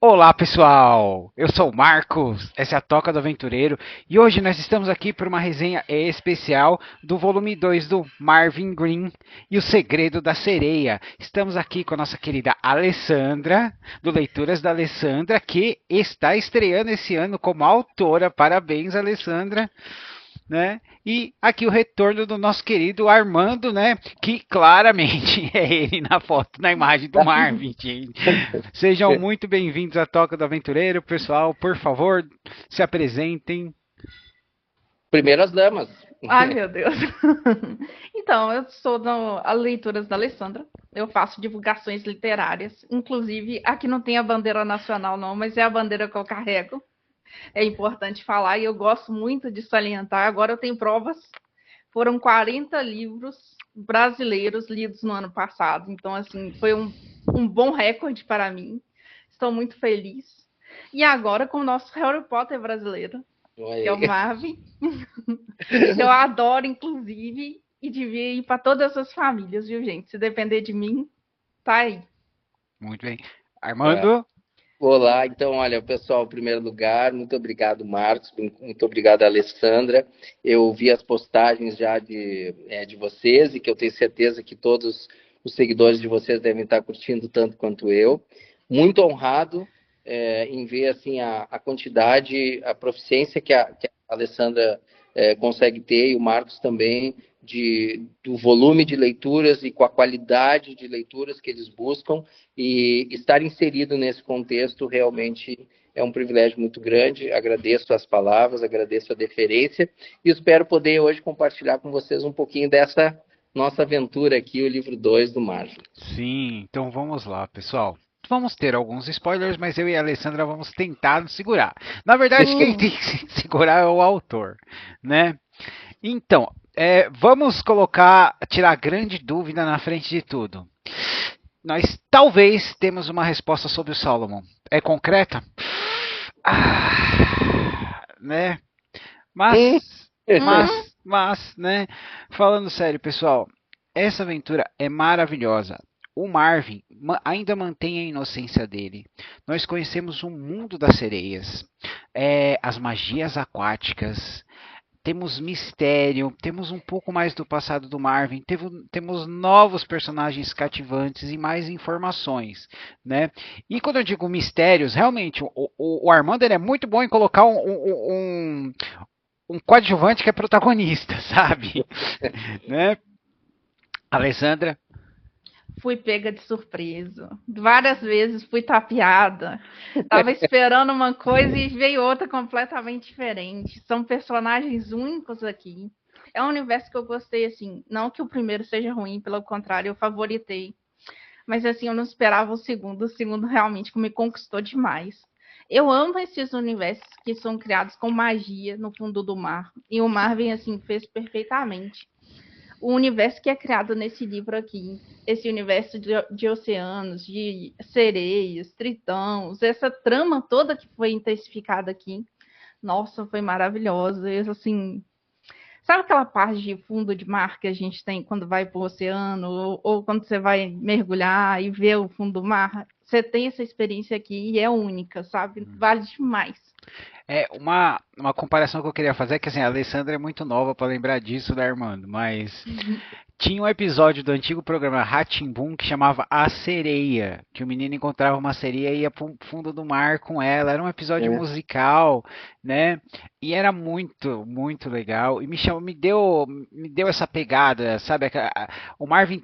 Olá pessoal, eu sou o Marcos, essa é a Toca do Aventureiro e hoje nós estamos aqui para uma resenha especial do volume 2 do Marvin Green e o Segredo da Sereia. Estamos aqui com a nossa querida Alessandra, do Leituras da Alessandra, que está estreando esse ano como autora. Parabéns, Alessandra, né? E aqui o retorno do nosso querido Armando, né? Que claramente é ele na foto, na imagem do Marvin, gente. Sejam muito bem-vindos à Toca do Aventureiro, pessoal. Por favor, se apresentem. Primeiras damas. Ai, meu Deus. Então, eu sou a Leituras da Alessandra. Eu faço divulgações literárias. Inclusive, aqui não tem a bandeira nacional, não, mas é a bandeira que eu carrego. É importante falar e eu gosto muito de salientar. Agora eu tenho provas. Foram 40 livros brasileiros lidos no ano passado. Então, assim, foi um bom recorde para mim. Estou muito feliz. E agora com o nosso Harry Potter brasileiro, que é o Aí. Marvin. Eu adoro, inclusive, e devia ir para todas as famílias, viu, gente? Se depender de mim, tá aí. Muito bem. É. Armando? Olá, então, olha, pessoal, em primeiro lugar, muito obrigado, Marcos, muito obrigado, Alessandra. Eu vi as postagens já de vocês e que eu tenho certeza que todos os seguidores de vocês devem estar curtindo tanto quanto eu. Muito honrado em ver assim a quantidade, a proficiência que a Alessandra consegue ter e o Marcos também do volume de leituras e com a qualidade de leituras que eles buscam. E estar inserido nesse contexto realmente é um privilégio muito grande. Agradeço as palavras, agradeço a deferência e espero poder hoje compartilhar com vocês um pouquinho dessa nossa aventura aqui, o livro 2 do Margem. Sim, então vamos lá, pessoal. Vamos ter alguns spoilers, mas eu e a Alessandra vamos tentar nos segurar. Na verdade, quem tem que se segurar é o autor, né? Então, vamos tirar a grande dúvida na frente de tudo. Nós talvez temos uma resposta sobre o Solomon. É concreta? Né? Mas, falando sério, pessoal, essa aventura é maravilhosa. O Marvin ainda mantém a inocência dele. Nós conhecemos o mundo das sereias, as magias aquáticas, temos mistério, temos um pouco mais do passado do Marvin, temos novos personagens cativantes e mais informações, né? E quando eu digo mistérios, realmente o Armando ele é muito bom em colocar um coadjuvante que é protagonista, sabe? Né? Alessandra? Fui pega de surpresa. Várias vezes fui tapeada. Tava esperando uma coisa e veio outra completamente diferente. São personagens únicos aqui. É um universo que eu gostei, assim. Não que o primeiro seja ruim, pelo contrário, eu favoritei. Mas, assim, eu não esperava o segundo. O segundo realmente me conquistou demais. Eu amo esses universos que são criados com magia no fundo do mar. E o Marvin, assim, fez perfeitamente o universo que é criado nesse livro aqui, esse universo de oceanos, de sereias, tritões, essa trama toda que foi intensificada aqui, nossa, foi maravilhosa. Eu, assim, sabe aquela parte de fundo de mar que a gente tem quando vai para o oceano, ou quando você vai mergulhar e ver o fundo do mar? Você tem essa experiência aqui e é única, sabe? Vale demais. Uma comparação que eu queria fazer é que assim, a Alessandra é muito nova para lembrar disso, né, Armando? Mas tinha um episódio do antigo programa Rá-Tim-Bum que chamava A Sereia, que o menino encontrava uma sereia e ia pro fundo do mar com ela. Era um episódio musical, né? E era muito, muito legal. E me deu essa pegada, sabe? O Marvin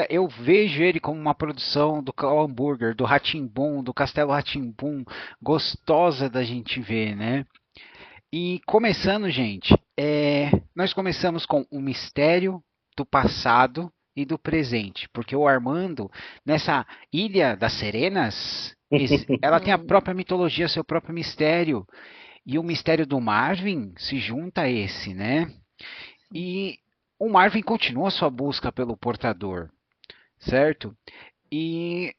eu vejo ele como uma produção do Call Hambúrguer, do Rá-Tim-Bum, do Castelo Rá-Tim-Bum, gostosa da gente ver, né? E começando, gente, nós começamos com o mistério do passado e do presente, porque o Armando, nessa Ilha das Serenas, ela tem a própria mitologia, seu próprio mistério, e o mistério do Marvin se junta a esse, né? E o Marvin continua sua busca pelo portador, certo? E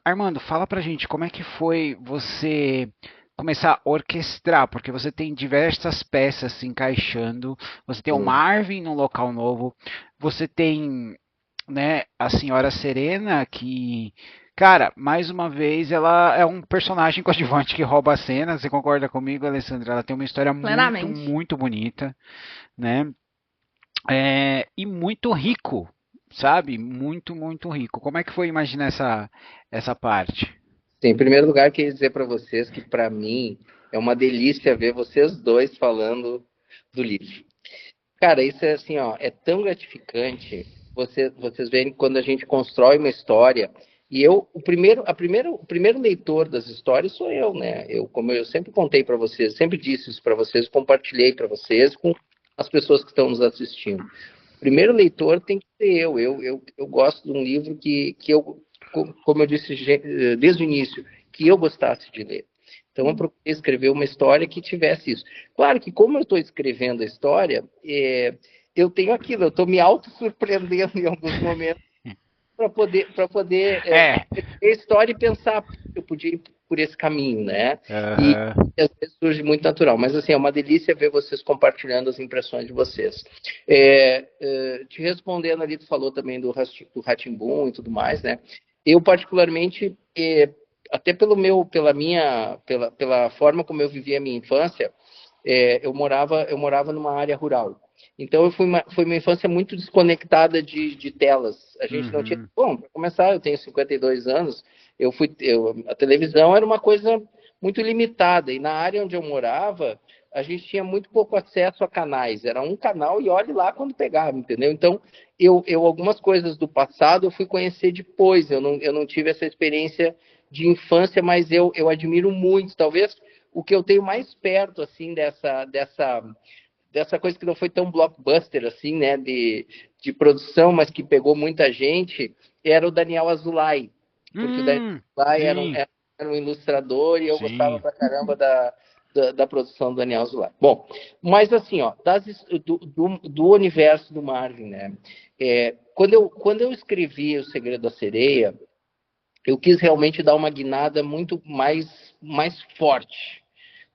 Armando, fala pra gente como é que foi você começar a orquestrar, porque você tem diversas peças se encaixando, você tem o Marvin num local novo, você tem, né, a Senhora Serena Cara, mais uma vez, ela é um personagem coadjuvante que rouba a cena. Você concorda comigo, Alessandra? Ela tem uma história muito, Plenamente. muito bonita, né? E muito rico, sabe? Muito, muito rico. Como é que foi imaginar essa parte? Sim, em primeiro lugar, queria dizer para vocês que, para mim, é uma delícia ver vocês dois falando do livro. Cara, isso é assim, ó, é tão gratificante vocês verem quando a gente constrói uma história. E eu, o primeiro leitor das histórias sou eu, né? Como eu sempre contei para vocês, sempre disse isso para vocês, compartilhei para vocês com as pessoas que estão nos assistindo. O primeiro leitor tem que ser eu gosto de um livro que eu, como eu disse desde o início, que eu gostasse de ler. Então, eu procurei escrever uma história que tivesse isso. Claro que, como eu estou escrevendo a história, eu tenho aquilo, eu estou me auto-surpreendendo em alguns momentos para poder É. ler a história e pensar que eu podia ir por esse caminho, né? E Aham. às vezes surge muito natural. Mas, assim, é uma delícia ver vocês compartilhando as impressões de vocês. Te respondendo ali, tu falou também do Rá-Tim-Bum e tudo mais, né? Eu, particularmente, até pela forma como eu vivia a minha infância, eu morava numa área rural. Então, foi uma infância muito desconectada de telas. A gente não tinha. Uhum. Bom, para começar, eu tenho 52 anos, a televisão era uma coisa muito limitada, e na área onde eu morava, a gente tinha muito pouco acesso a canais. Era um canal e olhe lá quando pegava, entendeu? Então, algumas coisas do passado eu fui conhecer depois. Eu não tive essa experiência de infância, mas eu admiro muito. Talvez o que eu tenho mais perto, assim, dessa coisa que não foi tão blockbuster, assim, né, de produção, mas que pegou muita gente, era o Daniel Azulay. Porque o Daniel Azulay era um, Sim, era um ilustrador e eu gostava sim. pra caramba da produção do Daniel Azulay. Bom, mas assim, ó, do universo do Marvin, né, quando eu escrevi O Segredo da Sereia, eu quis realmente dar uma guinada muito mais forte,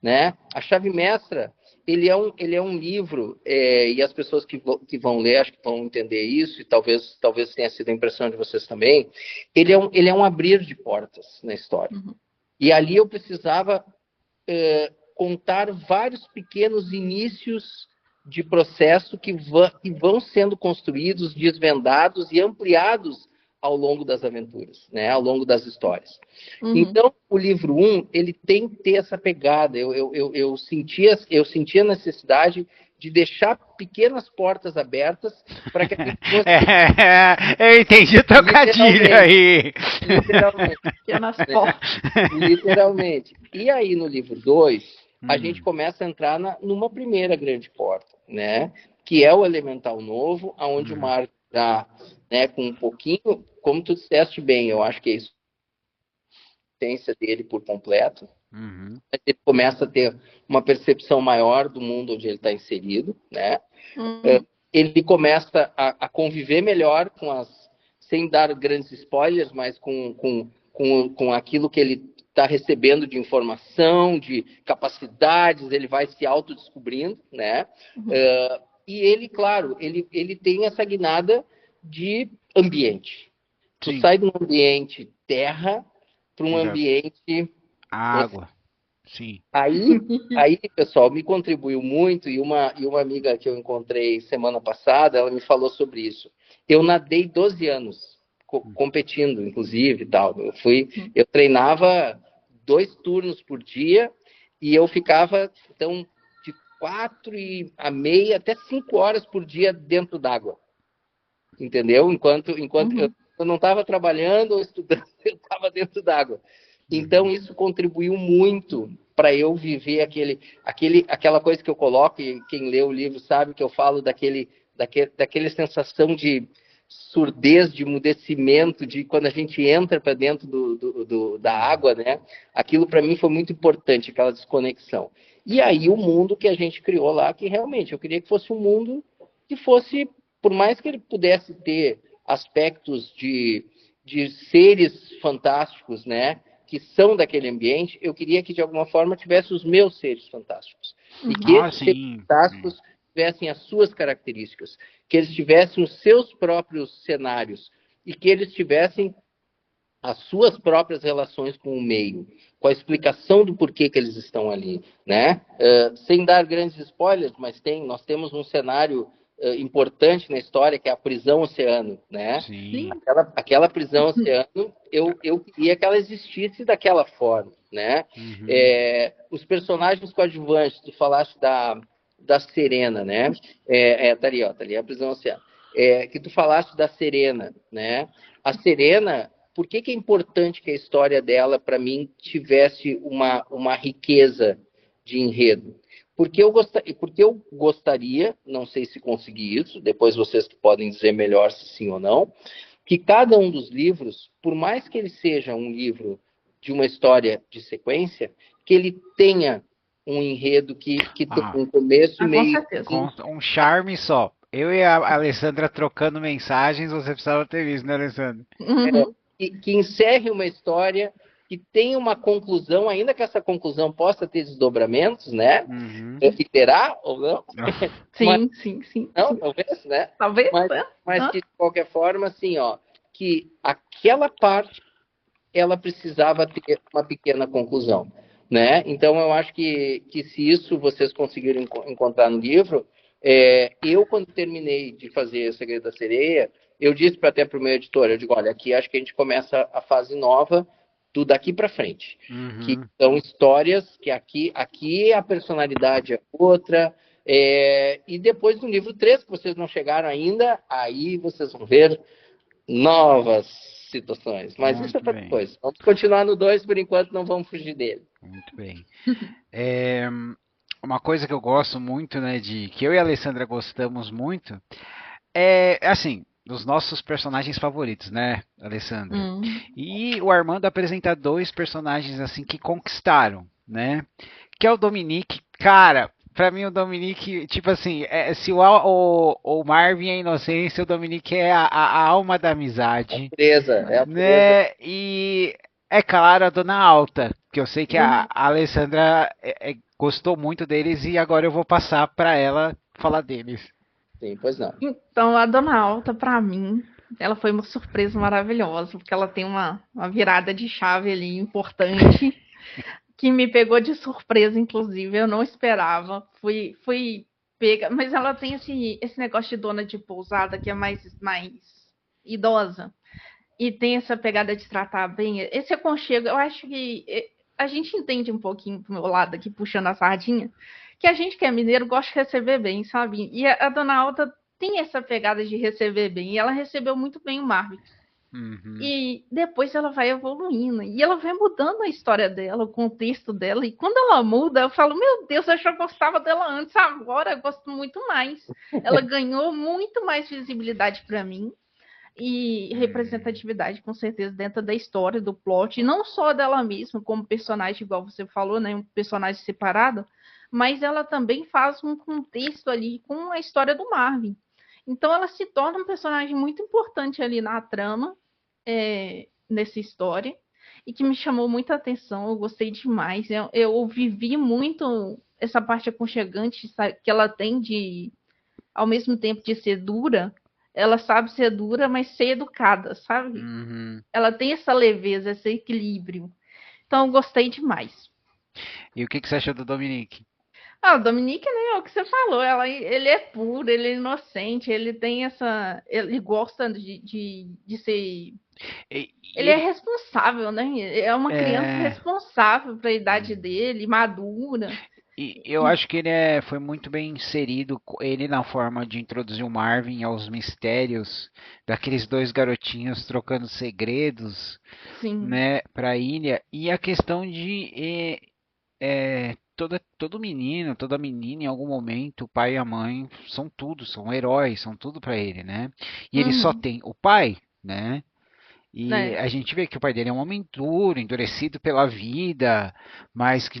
né? A Chave Mestra, ele é um livro, e as pessoas que vão ler, acho que vão entender isso, e talvez tenha sido a impressão de vocês também, ele é um abrir de portas na história. Uhum. E ali eu precisava contar vários pequenos inícios de processo que vão sendo construídos, desvendados e ampliados ao longo das aventuras, né? Ao longo das histórias. Uhum. Então, o livro 1, ele tem que ter essa pegada. Eu sentia a necessidade de deixar pequenas portas abertas para que a gente fosse Eu entendi o trocadilho aí. literalmente, Pequenas né? portas. Literalmente. E aí, no livro 2, a gente Hum, começa a entrar numa primeira grande porta, né? Que é o Elemental Novo, onde o uhum, Marco está, né, com um pouquinho, como tu disseste bem, eu acho que é isso, a essência dele por completo. uhum, Ele começa a ter uma percepção maior do mundo onde ele está inserido, né? Uhum. Ele começa a conviver melhor sem dar grandes spoilers, mas com aquilo que ele está recebendo de informação, de capacidades, ele vai se autodescobrindo, né? Uhum. E ele, claro, ele tem essa guinada de ambiente. Tu sim, sai de um ambiente terra para um exato. ambiente Água, sim. Aí, pessoal, me contribuiu muito e uma amiga que eu encontrei semana passada, ela me falou sobre isso. Eu nadei 12 anos, competindo, inclusive, e tal. Eu treinava 2 turnos por dia e eu ficava, então, de 4h30 até 5 horas por dia dentro d'água, entendeu? Enquanto eu Uhum. não estava trabalhando ou estudando, eu estava dentro d'água. Então, Uhum. isso contribuiu muito para eu viver aquela coisa que eu coloco, e quem lê o livro sabe que eu falo daquela sensação de surdez, de emudecimento, de quando a gente entra para dentro da Uhum. água, né? Aquilo para mim foi muito importante, aquela desconexão. E aí o mundo que a gente criou lá, que realmente eu queria que fosse um mundo que fosse, por mais que ele pudesse ter aspectos de seres fantásticos, né? Que são daquele ambiente, eu queria que de alguma forma tivesse os meus seres fantásticos. E que Ah, esses seres sim. fantásticos tivessem as suas características, que eles tivessem os seus próprios cenários e que eles tivessem as suas próprias relações com o meio, com a explicação do porquê que eles estão ali, né? Sem dar grandes spoilers, mas nós temos um cenário importante na história, que é a prisão oceano, né? Sim. Aquela prisão oceano, eu queria que ela existisse daquela forma, né? Uhum. Os personagens coadjuvantes, tu falaste da Serena, né? Tá ali, a prisão oceano. Que tu falaste da Serena, né? A Serena, por que é importante que a história dela, para mim, tivesse uma riqueza de enredo? Porque eu gostaria, não sei se consegui isso, depois vocês podem dizer melhor se sim ou não, que cada um dos livros, por mais que ele seja um livro de uma história de sequência, que ele tenha um enredo que tem um começo, meio e certeza. fim. Um charme só. Eu e a Alessandra trocando mensagens, você precisava ter visto, né, Alessandra? Uhum. Que encerre uma história, que tenha uma conclusão, ainda que essa conclusão possa ter desdobramentos, né? Uhum. Que terá ou não. Sim, sim. Não, talvez, né? Talvez. Mas que, de qualquer forma, assim, que aquela parte, ela precisava ter uma pequena conclusão, né? Então, eu acho que se isso vocês conseguirem encontrar no livro, eu, quando terminei de fazer O Segredo da Sereia, eu disse até para o meu editor, eu digo, olha, aqui acho que a gente começa a fase nova do daqui para frente, que são histórias que aqui a personalidade é outra, e depois do livro 3, que vocês não chegaram ainda, aí vocês vão ver novas situações. Mas Muito isso é outra bem. coisa. Vamos continuar no 2 por enquanto, não vamos fugir dele. Muito bem. Uma coisa que eu gosto muito, né, que eu e a Alessandra gostamos muito, assim, dos nossos personagens favoritos, né, Alessandra? E o Armando apresenta 2 personagens, assim, que conquistaram, né? Que é o Dominique. Cara, pra mim o Dominique, tipo assim, se o Marvin é a inocência, o Dominique é a alma da amizade. É a pureza. Né? E é claro, a Dona Alta, que eu sei que a Alessandra gostou muito deles e agora eu vou passar para ela falar deles. Sim, pois não. Então, a Dona Alta, pra mim, ela foi uma surpresa maravilhosa, porque ela tem uma virada de chave ali importante, que me pegou de surpresa, inclusive, eu não esperava, fui pega, mas ela tem esse negócio de dona de pousada que é mais idosa, e tem essa pegada de tratar bem, esse aconchego, eu acho que a gente entende um pouquinho pro meu lado aqui, puxando a sardinha, que a gente que é mineiro gosta de receber bem, sabe? E a Dona Alta tem essa pegada de receber bem, e ela recebeu muito bem o Marvin. E depois ela vai evoluindo, e ela vai mudando a história dela, o contexto dela, e quando ela muda, eu falo, meu Deus, eu já gostava dela antes, agora eu gosto muito mais. Ela ganhou muito mais visibilidade para mim, e representatividade, com certeza, dentro da história, do plot, e não só dela mesma, como personagem, igual você falou, né, um personagem separado, mas ela também faz um contexto ali com a história do Marvin. Então ela se torna um personagem muito importante ali na trama, nessa história, e que me chamou muita atenção, eu gostei demais. Eu vivi muito essa parte aconchegante, sabe, que ela tem de, ao mesmo tempo de ser dura, ela sabe ser dura, mas ser educada, sabe? Ela tem essa leveza, esse equilíbrio. Então eu gostei demais. E o que você achou do Dominique? O Dominique, né, é o que você falou, ele é puro, ele é inocente, ele tem essa. Ele gosta de ser. Ele é responsável, né? É uma criança responsável para a idade dele, madura. E eu acho que ele foi muito bem inserido, ele na forma de introduzir o Marvin aos mistérios daqueles 2 garotinhos trocando segredos, né, para a ilha. E a questão de todo menino, toda menina, em algum momento, o pai e a mãe são tudo, são heróis, são tudo para ele, né? E ele só tem o pai, né? E a gente vê que o pai dele é um homem duro, endurecido pela vida, mas que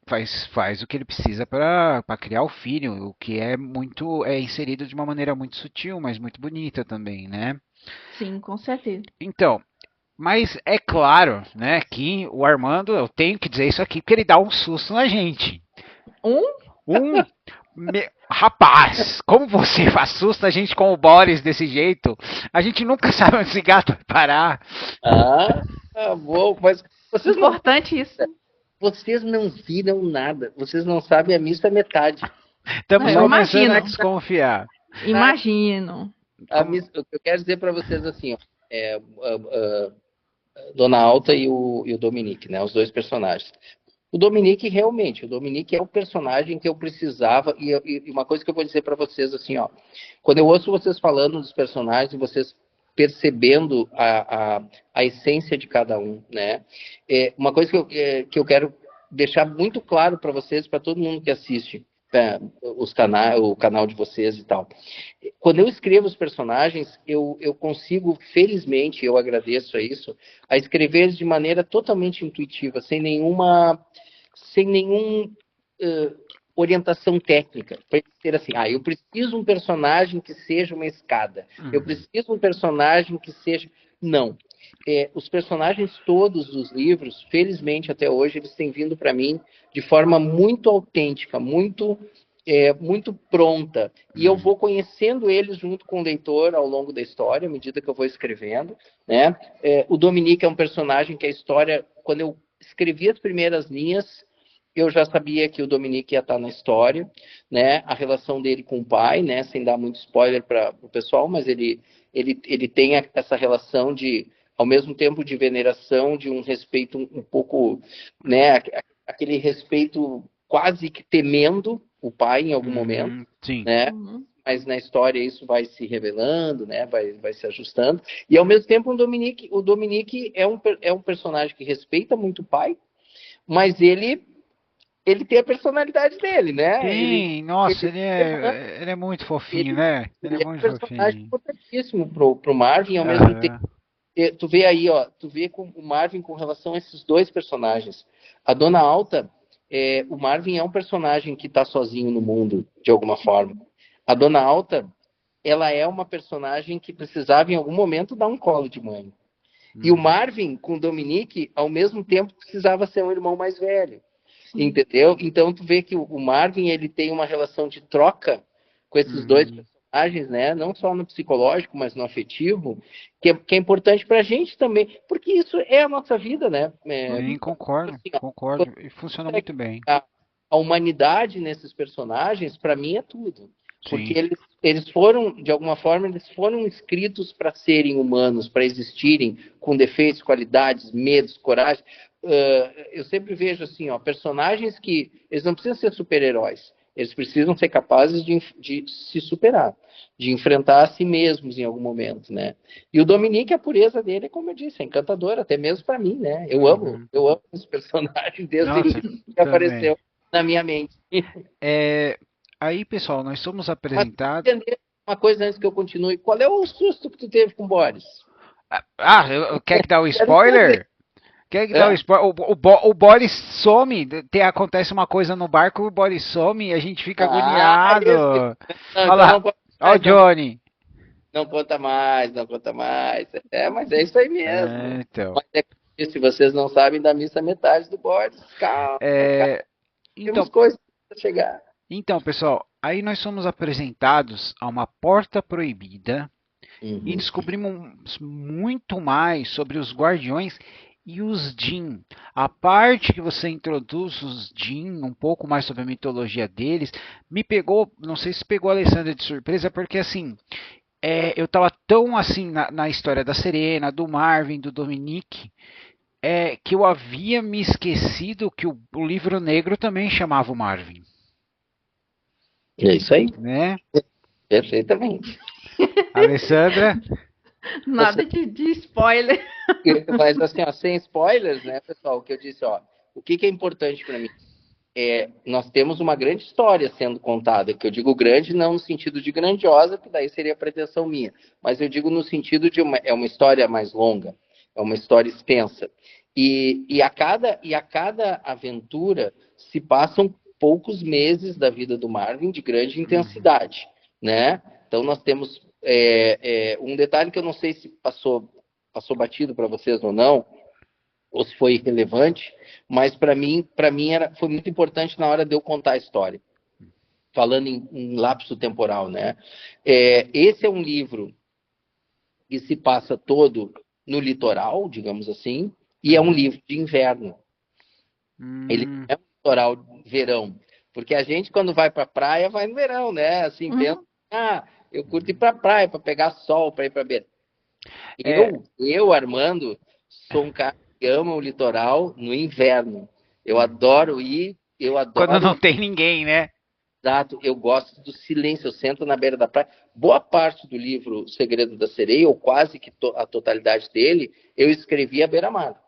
faz o que ele precisa para criar o filho, o que é inserido de uma maneira muito sutil, mas muito bonita também, né? Sim, com certeza. Então, mas é claro, né, que o Armando, eu tenho que dizer isso aqui, porque ele dá um susto na gente. Rapaz, como você assusta a gente com o Boris desse jeito? A gente nunca sabe onde esse gato vai parar. Bom, mas vocês não, Importante isso. vocês não viram nada. Vocês não sabem a missa metade. Estamos Eu começando a imagino. desconfiar. Imagino. O que eu quero dizer para vocês assim, ó, Dona Alta e o Dominique, né? Os dois personagens. O Dominique é o personagem que eu precisava, e uma coisa que eu vou dizer para vocês assim, ó, quando eu ouço vocês falando dos personagens, vocês percebendo a essência de cada um, né? Uma coisa que eu quero deixar muito claro para vocês, para todo mundo que assiste o canal de vocês e tal. Quando eu escrevo os personagens, eu consigo, felizmente, eu agradeço a isso, a escrever de maneira totalmente intuitiva, sem nenhuma orientação técnica. Para ser assim, eu preciso um personagem que seja uma escada. Eu preciso um personagem que seja... Não. Os personagens todos dos livros, felizmente até hoje, eles têm vindo para mim de forma muito autêntica, muito pronta. E eu vou conhecendo eles junto com o leitor ao longo da história, à medida que eu vou escrevendo, né? O Dominique é um personagem que a história, quando eu escrevi as primeiras linhas, eu já sabia que o Dominique ia estar na história, né? A relação dele com o pai, né? Sem dar muito spoiler para o pessoal, mas ele tem essa relação de, ao mesmo tempo, de veneração, de um respeito um pouco, né? Aquele respeito quase que temendo o pai em algum momento, sim. né? Mas na história isso vai se revelando, né? Vai se ajustando. E ao mesmo tempo o Dominique é um personagem que respeita muito o pai, mas ele tem a personalidade dele, né? Sim, nossa, ele é muito fofinho, né? Ele é um muito personagem fofinho. importantíssimo pro Marvin, ao mesmo tempo. Tu vê aí, ó, com o Marvin com relação a esses dois personagens. A Dona Alta, o Marvin é um personagem que está sozinho no mundo, de alguma forma. A Dona Alta, ela é uma personagem que precisava, em algum momento, dar um colo de mãe. E o Marvin, com o Dominique, ao mesmo tempo, precisava ser um irmão mais velho. Entendeu? Então, tu vê que o Marvin, ele tem uma relação de troca com esses dois personagens, né? Não só no psicológico, mas no afetivo, que é importante pra gente também, porque isso é a nossa vida, né? Sim, concordo. E funciona muito bem. A humanidade nesses personagens, para mim, é tudo. Porque Sim. eles foram, de alguma forma, eles foram escritos para serem humanos, para existirem com defeitos, qualidades, medos, coragem. Eu sempre vejo assim, ó, personagens que eles não precisam ser super-heróis, eles precisam ser capazes de se superar, de enfrentar a si mesmos em algum momento, né? E o Dominique, a pureza dele, como eu disse, é encantadora, até mesmo para mim, né? Eu amo esse personagem desde que apareceu na minha mente. Aí, pessoal, nós somos apresentados... Entender uma coisa antes que eu continue. Qual é o susto que tu teve com o Boris? Quer que dá o spoiler? Quer que dá o spoiler? O Boris some, acontece uma coisa no barco, o Boris some e a gente fica agoniado. Olha lá, olha o Johnny. Não conta mais. Mas é isso aí mesmo. Então. Mas se vocês não sabem da missa metade do Boris, calma. Temos coisas para chegar. Então, pessoal, aí nós somos apresentados a uma porta proibida e descobrimos muito mais sobre os guardiões e os Jinn. A parte que você introduz os Jinn, um pouco mais sobre a mitologia deles, me pegou, não sei se pegou a Alessandra de surpresa, porque assim, eu estava tão assim na história da Serena, do Marvin, do Dominique, que eu havia me esquecido que o livro negro também chamava o Marvin. É isso aí. Né? Perfeitamente. Alessandra? Nada de spoiler. Mas assim, ó, sem spoilers, né, pessoal? O que eu disse, ó, o que é importante para mim? Nós temos uma grande história sendo contada, que eu digo grande não no sentido de grandiosa, que daí seria pretensão minha, mas eu digo no sentido de uma história mais longa, é uma história extensa. E a cada aventura se passam poucos meses da vida do Marvin de grande intensidade, né? Então nós temos um detalhe que eu não sei se passou batido para vocês ou não, ou se foi relevante, mas para mim foi muito importante na hora de eu contar a história. falando em lapso temporal, né? Esse é um livro que se passa todo no litoral, digamos assim, e é um livro de inverno. Ele não é um litoral verão, porque a gente, quando vai para a praia, vai no verão, né? Assim, pensa, eu curto ir para a praia, para pegar sol, para ir para beira. Eu, Armando, sou um cara que ama o litoral no inverno. Eu adoro ir, eu adoro... Quando não tem ninguém, né? Exato, eu gosto do silêncio, eu sento na beira da praia. Boa parte do livro O Segredo da Sereia, ou quase que a totalidade dele, eu escrevi à beira-mar.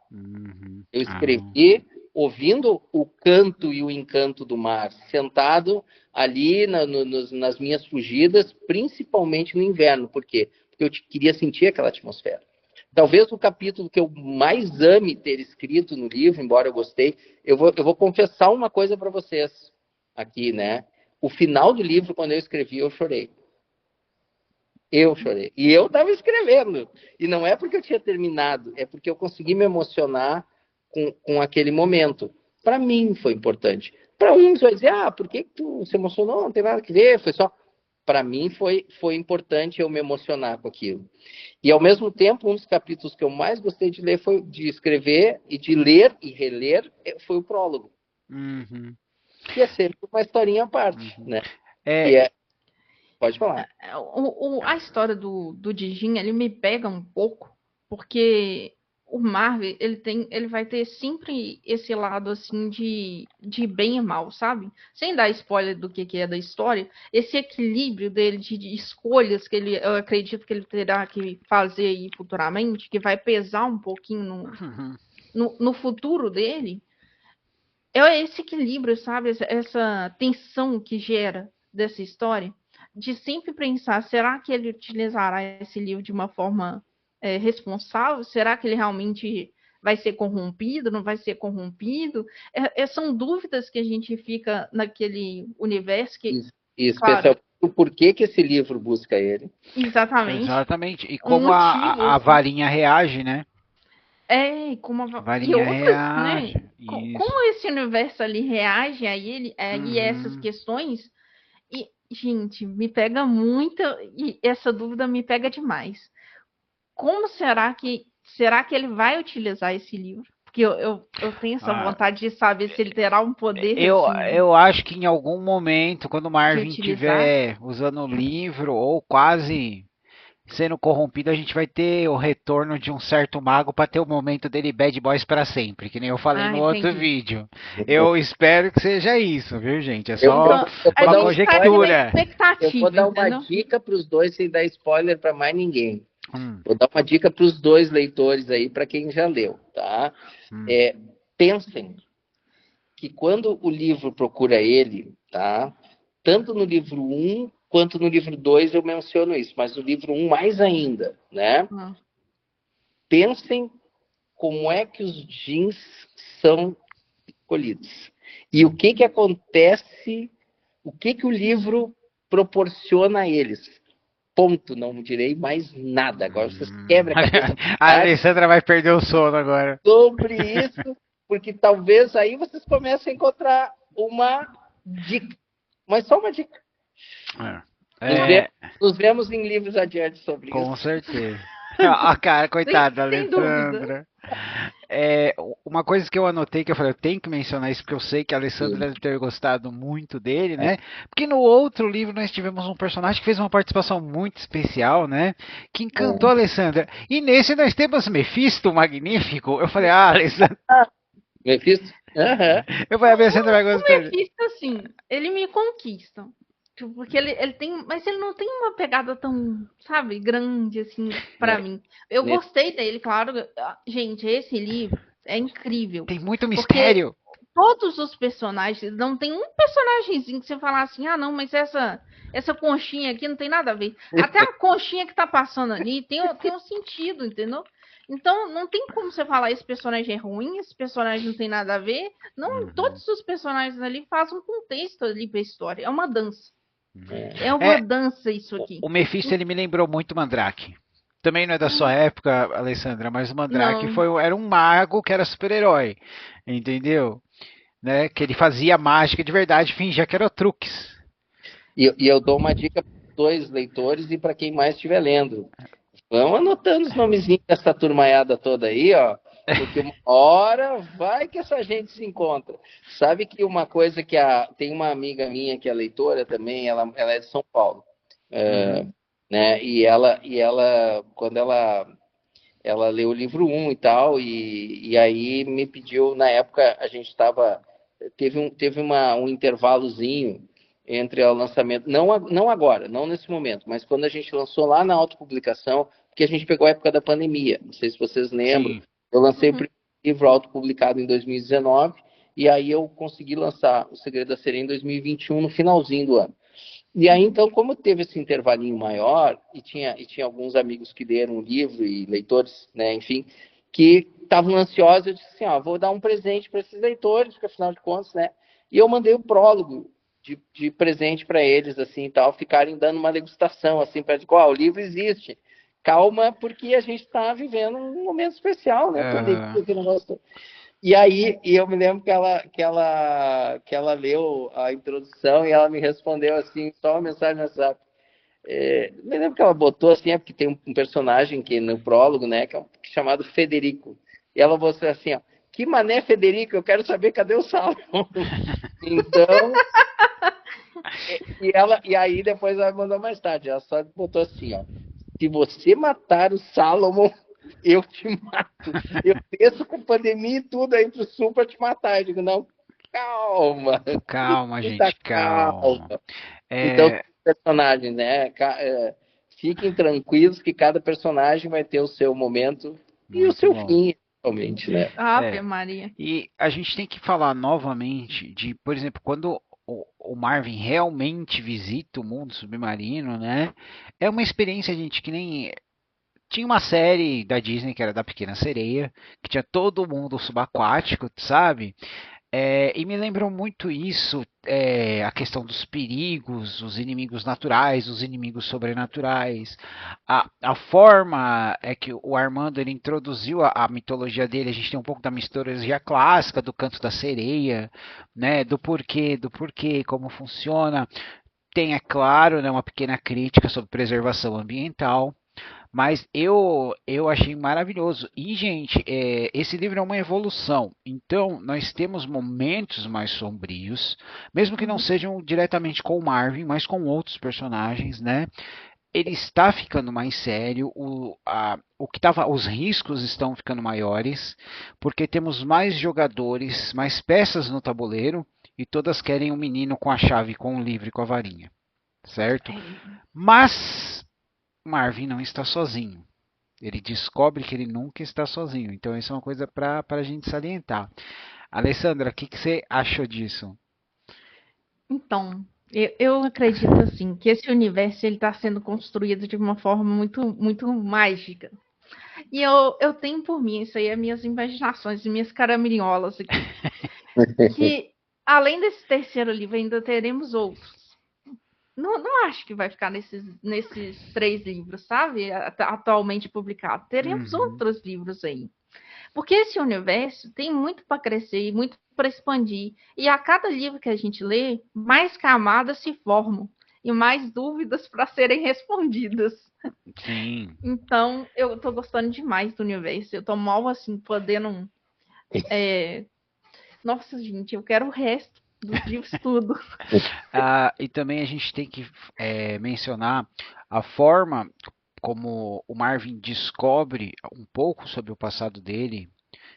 Eu escrevi ouvindo o canto e o encanto do mar, sentado ali nas minhas fugidas, principalmente no inverno. Por quê? Porque eu queria sentir aquela atmosfera. Talvez o capítulo que eu mais ame ter escrito no livro, embora eu gostei, eu vou confessar uma coisa para vocês aqui, né? O final do livro, quando eu escrevi, eu chorei. Eu chorei. E eu estava escrevendo. E não é porque eu tinha terminado, é porque eu consegui me emocionar com aquele momento. Para mim foi importante. Para uns vai dizer, por que tu se emocionou? Não tem nada a ver, foi só... Para mim foi importante eu me emocionar com aquilo. E ao mesmo tempo, um dos capítulos que eu mais gostei de ler, de escrever e de ler e reler, foi o prólogo. Que é sempre uma historinha à parte, né? Pode falar. A história do Dijin, ele me pega um pouco, porque o Marvel, ele vai ter sempre esse lado, assim, de bem e mal, sabe? Sem dar spoiler do que é da história, esse equilíbrio dele de escolhas que eu acredito que ele terá que fazer aí futuramente, que vai pesar um pouquinho no futuro dele, é esse equilíbrio, sabe? Essa tensão que gera dessa história, de sempre pensar, será que ele utilizará esse livro de uma forma responsável? Será que ele realmente vai ser corrompido? Não vai ser corrompido? São dúvidas que a gente fica naquele universo que... Especialmente o porquê que esse livro busca ele. Exatamente. E como a varinha reage, né? Como a varinha reage. Né? Como esse universo ali reage a ele, e essas questões. E, gente, me pega muito, e essa dúvida me pega demais. Como será que ele vai utilizar esse livro? Porque eu tenho essa vontade de saber se ele terá um poder. Eu acho que em algum momento, quando o Marvin estiver usando o livro, ou quase sendo corrompido, a gente vai ter o retorno de um certo mago para ter o momento dele bad boys para sempre, que nem eu falei no outro vídeo. Eu espero que seja isso, viu, gente? É só uma conjectura. Eu vou dar uma dica para os dois sem dar spoiler para mais ninguém. Vou dar uma dica para os dois leitores aí, para quem já leu, tá? Pensem que quando o livro procura ele, tá? Tanto no livro 1 quanto no livro 2 eu menciono isso, mas no livro 1 mais ainda, né? Pensem como é que os jeans são escolhidos. E o que acontece, o que o livro proporciona a eles. Ponto, não direi mais nada. Agora vocês quebram a cabeça. A Alessandra vai perder o sono agora. Sobre isso, porque talvez aí vocês comecem a encontrar uma dica. Mas só uma dica. Nos vemos em livros adiante sobre isso. Com certeza. A cara, coitada da Alessandra. Uma coisa que eu anotei, que eu falei, eu tenho que mencionar isso, porque eu sei que a Alessandra deve ter gostado muito dele, né? Porque no outro livro nós tivemos um personagem que fez uma participação muito especial, né? Que encantou a Alessandra. E nesse nós temos Mephisto, magnífico. Eu falei, Alessandra... Mephisto? Eu falei, a Alessandra vai gostar. O Mephisto, assim, ele me conquista. Porque ele tem... Mas ele não tem uma pegada tão, sabe, grande, assim, pra mim. Eu gostei dele, claro. Gente, esse livro é incrível. Tem muito mistério. Todos os personagens... Não tem um personagemzinho que você fala assim, não, mas essa conchinha aqui não tem nada a ver. Até a conchinha que tá passando ali tem um sentido, entendeu? Então, não tem como você falar esse personagem é ruim, esse personagem não tem nada a ver. Não, todos os personagens ali fazem um contexto ali pra história. É uma dança. É uma dança isso aqui. O Mephisto, ele me lembrou muito Mandrake. Também não é da sua época, Alessandra, mas o Mandrake era um mago que era super-herói. Entendeu? Né? Que ele fazia mágica de verdade, fingia que era truques. E eu dou uma dica para os dois leitores e para quem mais estiver lendo. Vão anotando os nomezinhos dessa turmaiada toda aí, ó, porque uma hora vai que essa gente se encontra. Sabe que uma coisa que tem uma amiga minha que é leitora também, ela é de São Paulo, Uhum. né? E ela quando ela leu o livro um e tal, e aí me pediu, na época a gente teve um intervalozinho entre o lançamento, não agora, não nesse momento, mas quando a gente lançou lá na autopublicação, porque a gente pegou a época da pandemia, não sei se vocês lembram, Sim. eu lancei o Uhum. primeiro livro autopublicado em 2019, e aí eu consegui lançar O Segredo da Sereia em 2021, no finalzinho do ano. E aí, então, como teve esse intervalinho maior, e tinha alguns amigos que leram o livro, e leitores, né, enfim, que estavam ansiosos, eu disse assim, ó, vou dar um presente para esses leitores, porque afinal de contas, né, e eu mandei o prólogo de presente para eles, assim, e tal, ficarem dando uma degustação, assim, para dizer, ó, o livro existe, calma, porque a gente está vivendo um momento especial, né, pandemia, Aham. que negócio. E aí, eu me lembro que ela leu a introdução e ela me respondeu assim, só uma mensagem no WhatsApp. Me lembro que ela botou assim, porque tem um personagem que no prólogo, né, que é chamado Federico. E ela botou assim, ó, que mané Federico, eu quero saber cadê o Salomão. Então, e aí depois ela mandou mais tarde, ela só botou assim, ó, se você matar o Salomão, eu te mato. Eu desço com pandemia e tudo aí pro sul pra te matar. Eu digo, não, calma, Calma, muita gente, calma. calma. Então, É, personagens, né? Fiquem tranquilos que cada personagem vai ter o seu momento e o muito seu bom. fim, realmente, né? Ave É. Maria. E a gente tem que falar novamente de, por exemplo, quando o Marvin realmente visita o mundo submarino, né? É uma experiência, gente, que nem. Tinha uma série da Disney que era da Pequena Sereia, que tinha todo mundo subaquático, sabe? E me lembrou muito isso, a questão dos perigos, os inimigos naturais, os inimigos sobrenaturais, a forma é que o Armando ele introduziu a mitologia dele, a gente tem um pouco da mitologia clássica do Canto da Sereia, né, do porquê, como funciona. Tem, é claro, né, uma pequena crítica sobre preservação ambiental, mas eu achei maravilhoso. E, gente, esse livro é uma evolução. Então, nós temos momentos mais sombrios, mesmo que não Uhum. sejam diretamente com o Marvin, mas com outros personagens, né? Ele está ficando mais sério, os riscos estão ficando maiores, porque temos mais jogadores, mais peças no tabuleiro, e todas querem um menino com a chave, com o livro e com a varinha, certo? É. Mas Marvin não está sozinho. Ele descobre que ele nunca está sozinho. Então, isso é uma coisa para a gente salientar. Alessandra, o que, que você achou disso? Então, eu acredito assim que esse universo ele está sendo construído de uma forma muito mágica. E eu tenho por mim, isso aí é minhas imaginações e minhas caraminholas aqui, que além desse terceiro livro ainda teremos outros. Não acho que vai ficar nesses três livros, sabe? Atualmente publicados. Teremos Uhum. outros livros aí. Porque esse universo tem muito para crescer e muito para expandir. E a cada livro que a gente lê, mais camadas se formam e mais dúvidas para serem respondidas. Sim. Então, eu estou gostando demais do universo. Eu estou mal assim, podendo. Nossa, gente, eu quero o resto dos livros tudo. E também a gente tem que mencionar a forma como o Marvin descobre um pouco sobre o passado dele,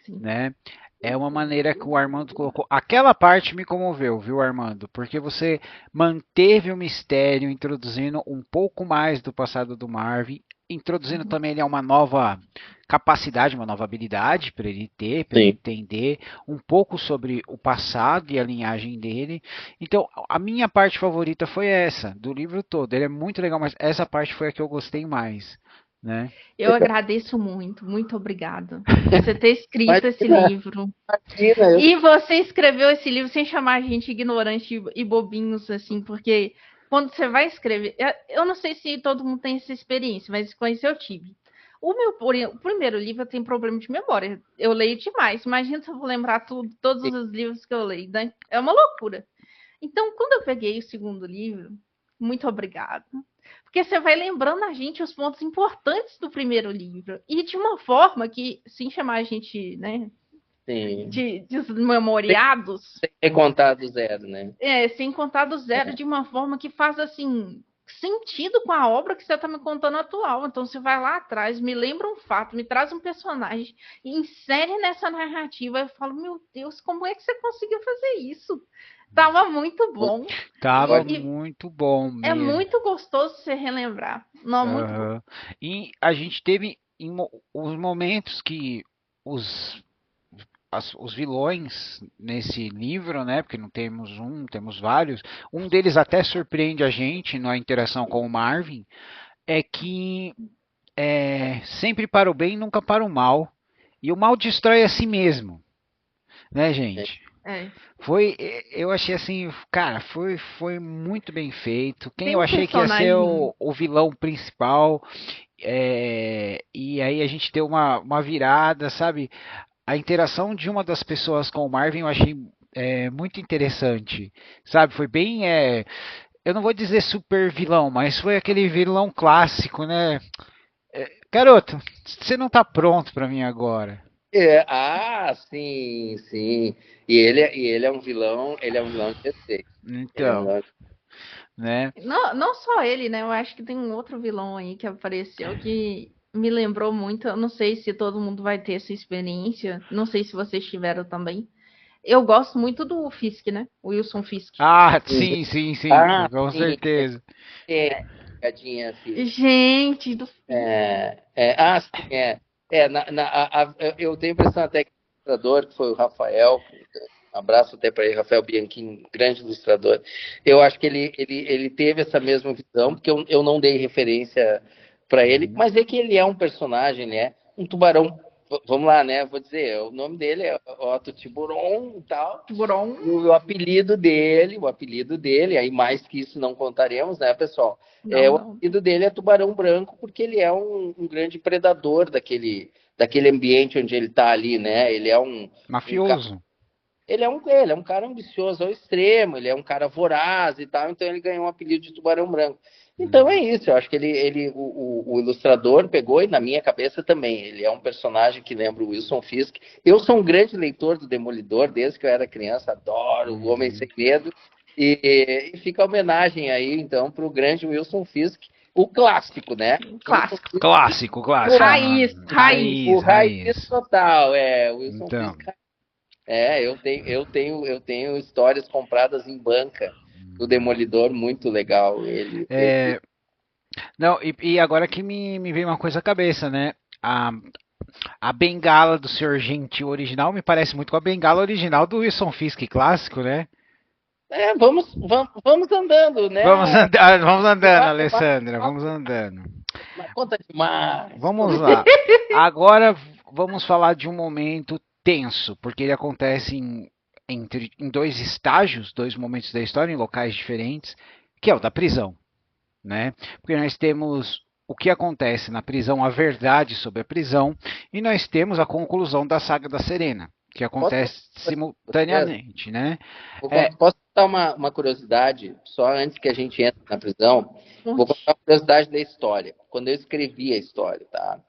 Sim. né? É uma maneira que o Armando colocou. Aquela parte me comoveu, viu, Armando? Porque você manteve o mistério, introduzindo um pouco mais do passado do Marvin, introduzindo Uhum. também ele a uma nova capacidade, uma nova habilidade para ele ter, para ele Sim. entender um pouco sobre o passado e a linhagem dele. Então, a minha parte favorita foi essa, do livro todo. Ele é muito legal, mas essa parte foi a que eu gostei mais, né? Eu agradeço muito, muito obrigada. Você ter escrito esse Imagina, livro. imagina, E você escreveu esse livro sem chamar a gente ignorante e bobinhos, assim, porque quando você vai escrever. Eu não sei se todo mundo tem essa experiência, mas com isso eu tive. O primeiro livro eu tenho problema de memória. Eu leio demais. Imagina se eu vou lembrar tudo, todos os livros que eu leio, né? É uma loucura. Então, quando eu peguei o segundo livro, Muito obrigada. Porque você vai lembrando a gente os pontos importantes do primeiro livro. E de uma forma que, sem chamar a gente, né, Sim. de desmemoriados. Sem contar do zero, né? Sem contar do zero, de uma forma que faz, assim, sentido com a obra que você está me contando atual. Então, você vai lá atrás, me lembra um fato, me traz um personagem, e insere nessa narrativa. Eu falo, meu Deus, como é que você conseguiu fazer isso? Tava muito bom. Tava muito bom mesmo. É muito gostoso você relembrar. Não, muito bom. E a gente teve os momentos que os vilões nesse livro, né? Porque não temos um, temos vários. Um deles até surpreende a gente na interação com o Marvin, é que sempre para o bem, nunca para o mal. E o mal destrói a si mesmo, né, gente? Eu achei assim, cara, foi muito bem feito. Quem eu achei que ia ser o vilão principal, e aí a gente deu uma virada, sabe? A interação de uma das pessoas com o Marvin eu achei muito interessante, sabe? Foi bem, eu não vou dizer super vilão, mas foi aquele vilão clássico, né? Garoto, você não tá pronto pra mim agora. Sim, sim. E ele é um vilão, de respeito. Então, né? Não só ele, né? Eu acho que tem um outro vilão aí que apareceu que me lembrou muito. Eu não sei se todo mundo vai ter essa experiência. Não sei se vocês tiveram também. Eu gosto muito do Fisk, né? O Wilson Fisk. Sim, com certeza. Pegadinha, gente do Fisk. Eu tenho a impressão até que o ilustrador, que foi o Rafael, um abraço até para ele, Rafael Bianchini, grande ilustrador. Eu acho que ele teve essa mesma visão, porque eu não dei referência para ele, mas é que ele é um personagem, ele é um tubarão. Vamos lá, né? Vou dizer, o nome dele é Otto Tiburon e tal. Tiburon. E o apelido dele, aí mais que isso não contaremos, né, pessoal? O apelido dele é Tubarão Branco, porque ele é um grande predador daquele ambiente onde ele está ali, né? Ele é um mafioso. Ele é um cara ambicioso ao extremo, ele é um cara voraz e tal, então ele ganhou o apelido de Tubarão Branco. Então é isso, eu acho que o ilustrador pegou, e na minha cabeça também, ele é um personagem que lembra o Wilson Fisk. Eu sou um grande leitor do Demolidor, desde que eu era criança, adoro o Homem Sem Medo, e fica a homenagem aí, então, para o grande Wilson Fisk, o clássico, né? Clássico. Raiz. O raiz total, o Wilson Fisk. Eu tenho histórias compradas em banca do Demolidor, muito legal. Não, e agora que me veio uma coisa à cabeça, né? A bengala do Sr. Gentil original me parece muito com a bengala original do Wilson Fisk clássico, né? Vamos andando, né? Vamos andando, Alessandra, vamos andando. Conta demais. Vamos lá. Agora vamos falar de um momento tenso, porque ele acontece em dois estágios, dois momentos da história, em locais diferentes, que é o da prisão, né? Porque nós temos o que acontece na prisão, a verdade sobre a prisão, e nós temos a conclusão da saga da Serena, que acontece simultaneamente, né? Posso dar uma curiosidade, só antes que a gente entre na prisão? Vou contar uma curiosidade da história. Quando eu escrevi a história, tá?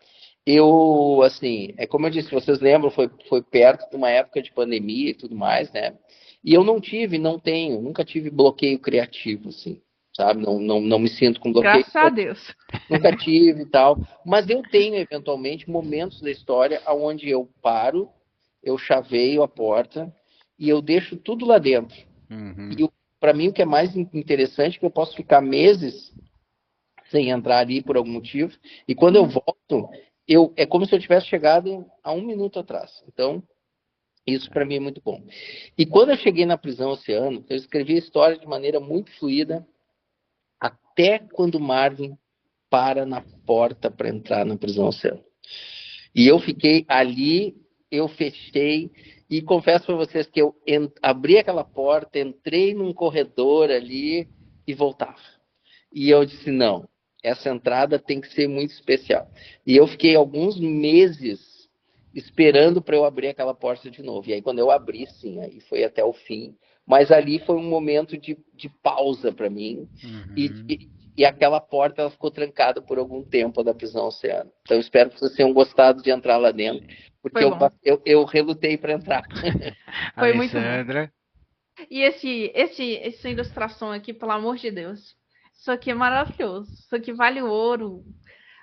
Como eu disse, vocês lembram, foi perto de uma época de pandemia e tudo mais, né? E eu nunca tive bloqueio criativo, assim, sabe? Não me sinto com bloqueio. Graças a Deus. Nunca tive e tal. Mas eu tenho, eventualmente, momentos da história onde eu paro, eu chaveio a porta e eu deixo tudo lá dentro. E para mim o que é mais interessante é que eu posso ficar meses sem entrar ali por algum motivo, e quando eu volto, é como se eu tivesse chegado há 1 minuto atrás. Então, isso para mim é muito bom. E quando eu cheguei na prisão Oceano, eu escrevi a história de maneira muito fluida, até quando Marvin para na porta para entrar na prisão Oceano. E eu fiquei ali, eu fechei, e confesso para vocês que eu abri aquela porta, entrei num corredor ali e voltava. E eu disse, não, essa entrada tem que ser muito especial. E eu fiquei alguns meses esperando para eu abrir aquela porta de novo. E aí, quando eu abri, sim, aí foi até o fim. Mas ali foi um momento de pausa para mim. Uhum. E aquela porta ela ficou trancada por algum tempo da prisão oceano. Então, espero que vocês tenham gostado de entrar lá dentro, porque Foi bom. eu relutei para entrar. Foi muito bom. Alessandra. E essa ilustração aqui, pelo amor de Deus, isso aqui é maravilhoso. Isso aqui vale ouro.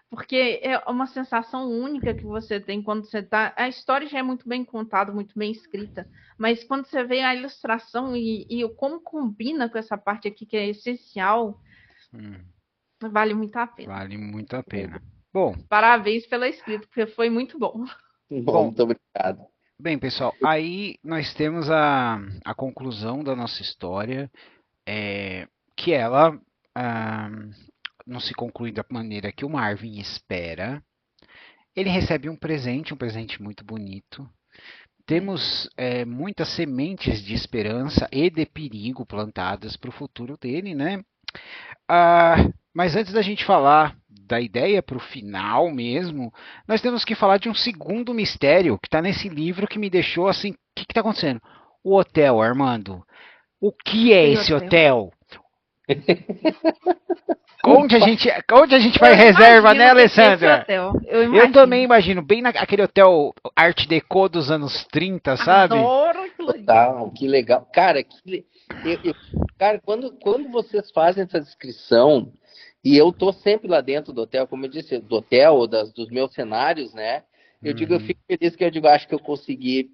Porque é uma sensação única que você tem quando você tá. A história já é muito bem contada, muito bem escrita, mas quando você vê a ilustração e como combina com essa parte aqui que é essencial, Hum, vale muito a pena. vale muito a pena. Bom, Parabéns pela escrita, porque foi muito bom. Bom, muito obrigado. bem, pessoal, aí nós temos a conclusão da nossa história, que ela ah, não se conclui da maneira que o Marvin espera. Ele recebe um presente muito bonito. Temos muitas sementes de esperança e de perigo plantadas para o futuro dele, né? Mas antes da gente falar da ideia para o final mesmo, nós temos que falar de um segundo mistério que está nesse livro que me deixou assim: o que está acontecendo? O hotel, Armando. O que é esse hotel? Onde a gente faz reserva, né, Alessandra? Eu também imagino, bem naquele hotel Art Deco dos anos 30, sabe? Adoro aquilo ali. Total, que legal. Cara, cara, quando vocês fazem essa descrição, e eu tô sempre lá dentro do hotel, como eu disse, do hotel, ou dos meus cenários, né? Eu digo, eu fico feliz que eu digo, acho que eu consegui.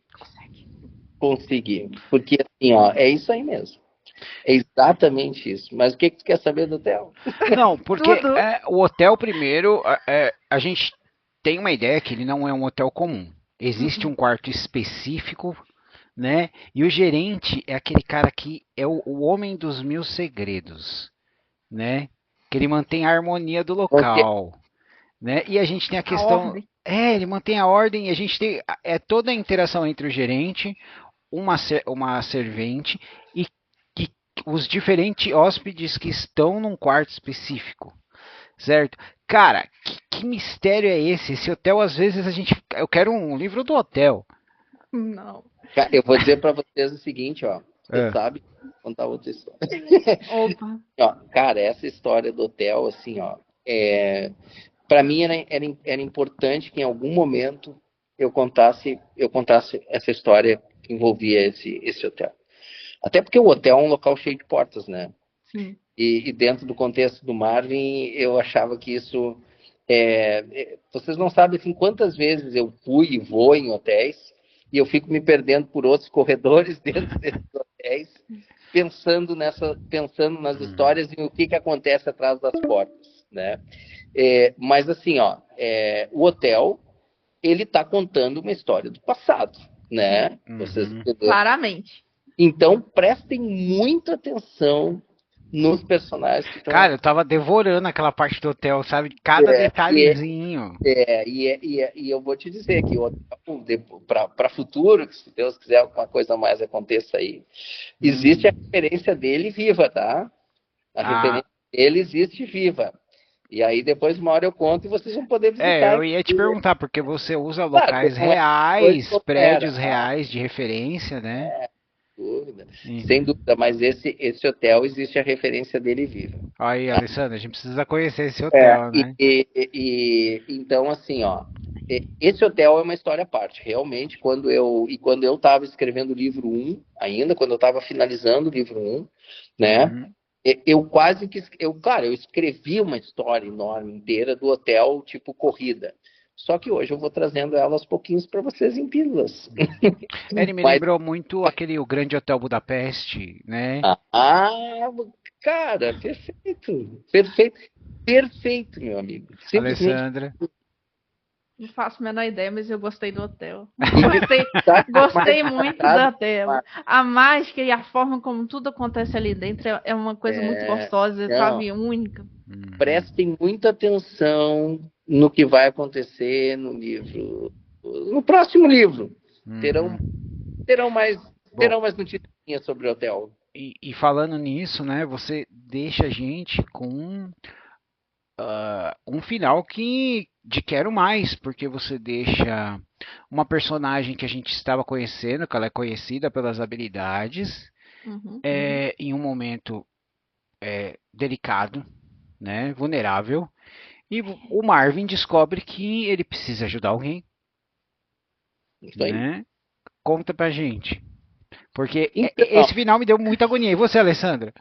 Porque assim, ó, é isso aí mesmo. É exatamente isso. Mas o que tu quer saber do hotel? Não, porque Tudo. o hotel, primeiro, a gente tem uma ideia que ele não é um hotel comum. Existe um quarto específico, né? E o gerente é aquele cara que é o homem dos mil segredos, né? Que ele mantém a harmonia do local, né? E a gente tem a questão, ordem. ele mantém a ordem. E a gente tem toda a interação entre o gerente, uma servente e os diferentes hóspedes que estão num quarto específico, certo? Cara, que mistério é esse? Esse hotel, às vezes, eu quero um livro do hotel. Não. Eu vou dizer para vocês o seguinte, ó. Você É. sabe contar outra história. Opa. Ó, cara, essa história do hotel, assim, ó, para mim era importante que em algum momento eu contasse essa história que envolvia esse hotel. Até porque o hotel é um local cheio de portas, né? Sim. E dentro do contexto do Marvin, eu achava que isso. Vocês não sabem assim, quantas vezes eu fui e vou em hotéis e eu fico me perdendo por outros corredores dentro desses hotéis, pensando nas histórias e o que acontece atrás das portas, né? Mas assim, ó, o hotel ele está contando uma história do passado, né? Vocês entenderam? Claramente. Então prestem muita atenção nos personagens que estão. Cara, eu tava devorando aquela parte do hotel, sabe? Cada detalhezinho. E eu vou te dizer que para futuro, que se Deus quiser alguma coisa mais aconteça aí, existe a referência dele viva, tá? A referência dele existe viva. E aí depois uma hora eu conto e vocês vão poder visitar. Eu ia te perguntar, porque você usa locais reais, prédios reais de referência, né? Dúvida. Sem dúvida, mas esse hotel existe a referência dele viva. Aí, Alessandra, a gente precisa conhecer esse hotel, né? Então, assim, ó, esse hotel é uma história à parte. Realmente, quando eu estava escrevendo o livro 1, ainda, quando eu estava finalizando o livro 1, né? Eu quase que, claro, eu escrevi uma história enorme inteira do hotel, tipo corrida. Só que hoje eu vou trazendo ela aos pouquinhos para vocês em pílulas. Ele me lembrou muito o Grande Hotel Budapeste, né? Cara, perfeito, meu amigo. Alessandra. Não faço a menor ideia, mas eu gostei do hotel. Gostei muito do hotel. A mágica e a forma como tudo acontece ali dentro é uma coisa muito gostosa, sabe? Única. Prestem muita atenção no que vai acontecer no livro. No próximo livro. Terão mais notícias sobre o hotel. E falando nisso, né? Você deixa a gente com um final que de quero mais, porque você deixa uma personagem que a gente estava conhecendo, que ela é conhecida pelas habilidades, Uhum. em um momento delicado, né, vulnerável, e o Marvin descobre que ele precisa ajudar alguém, Isso aí. né? Conta pra gente. Porque Então, esse final me deu muita agonia. E você, Alessandra?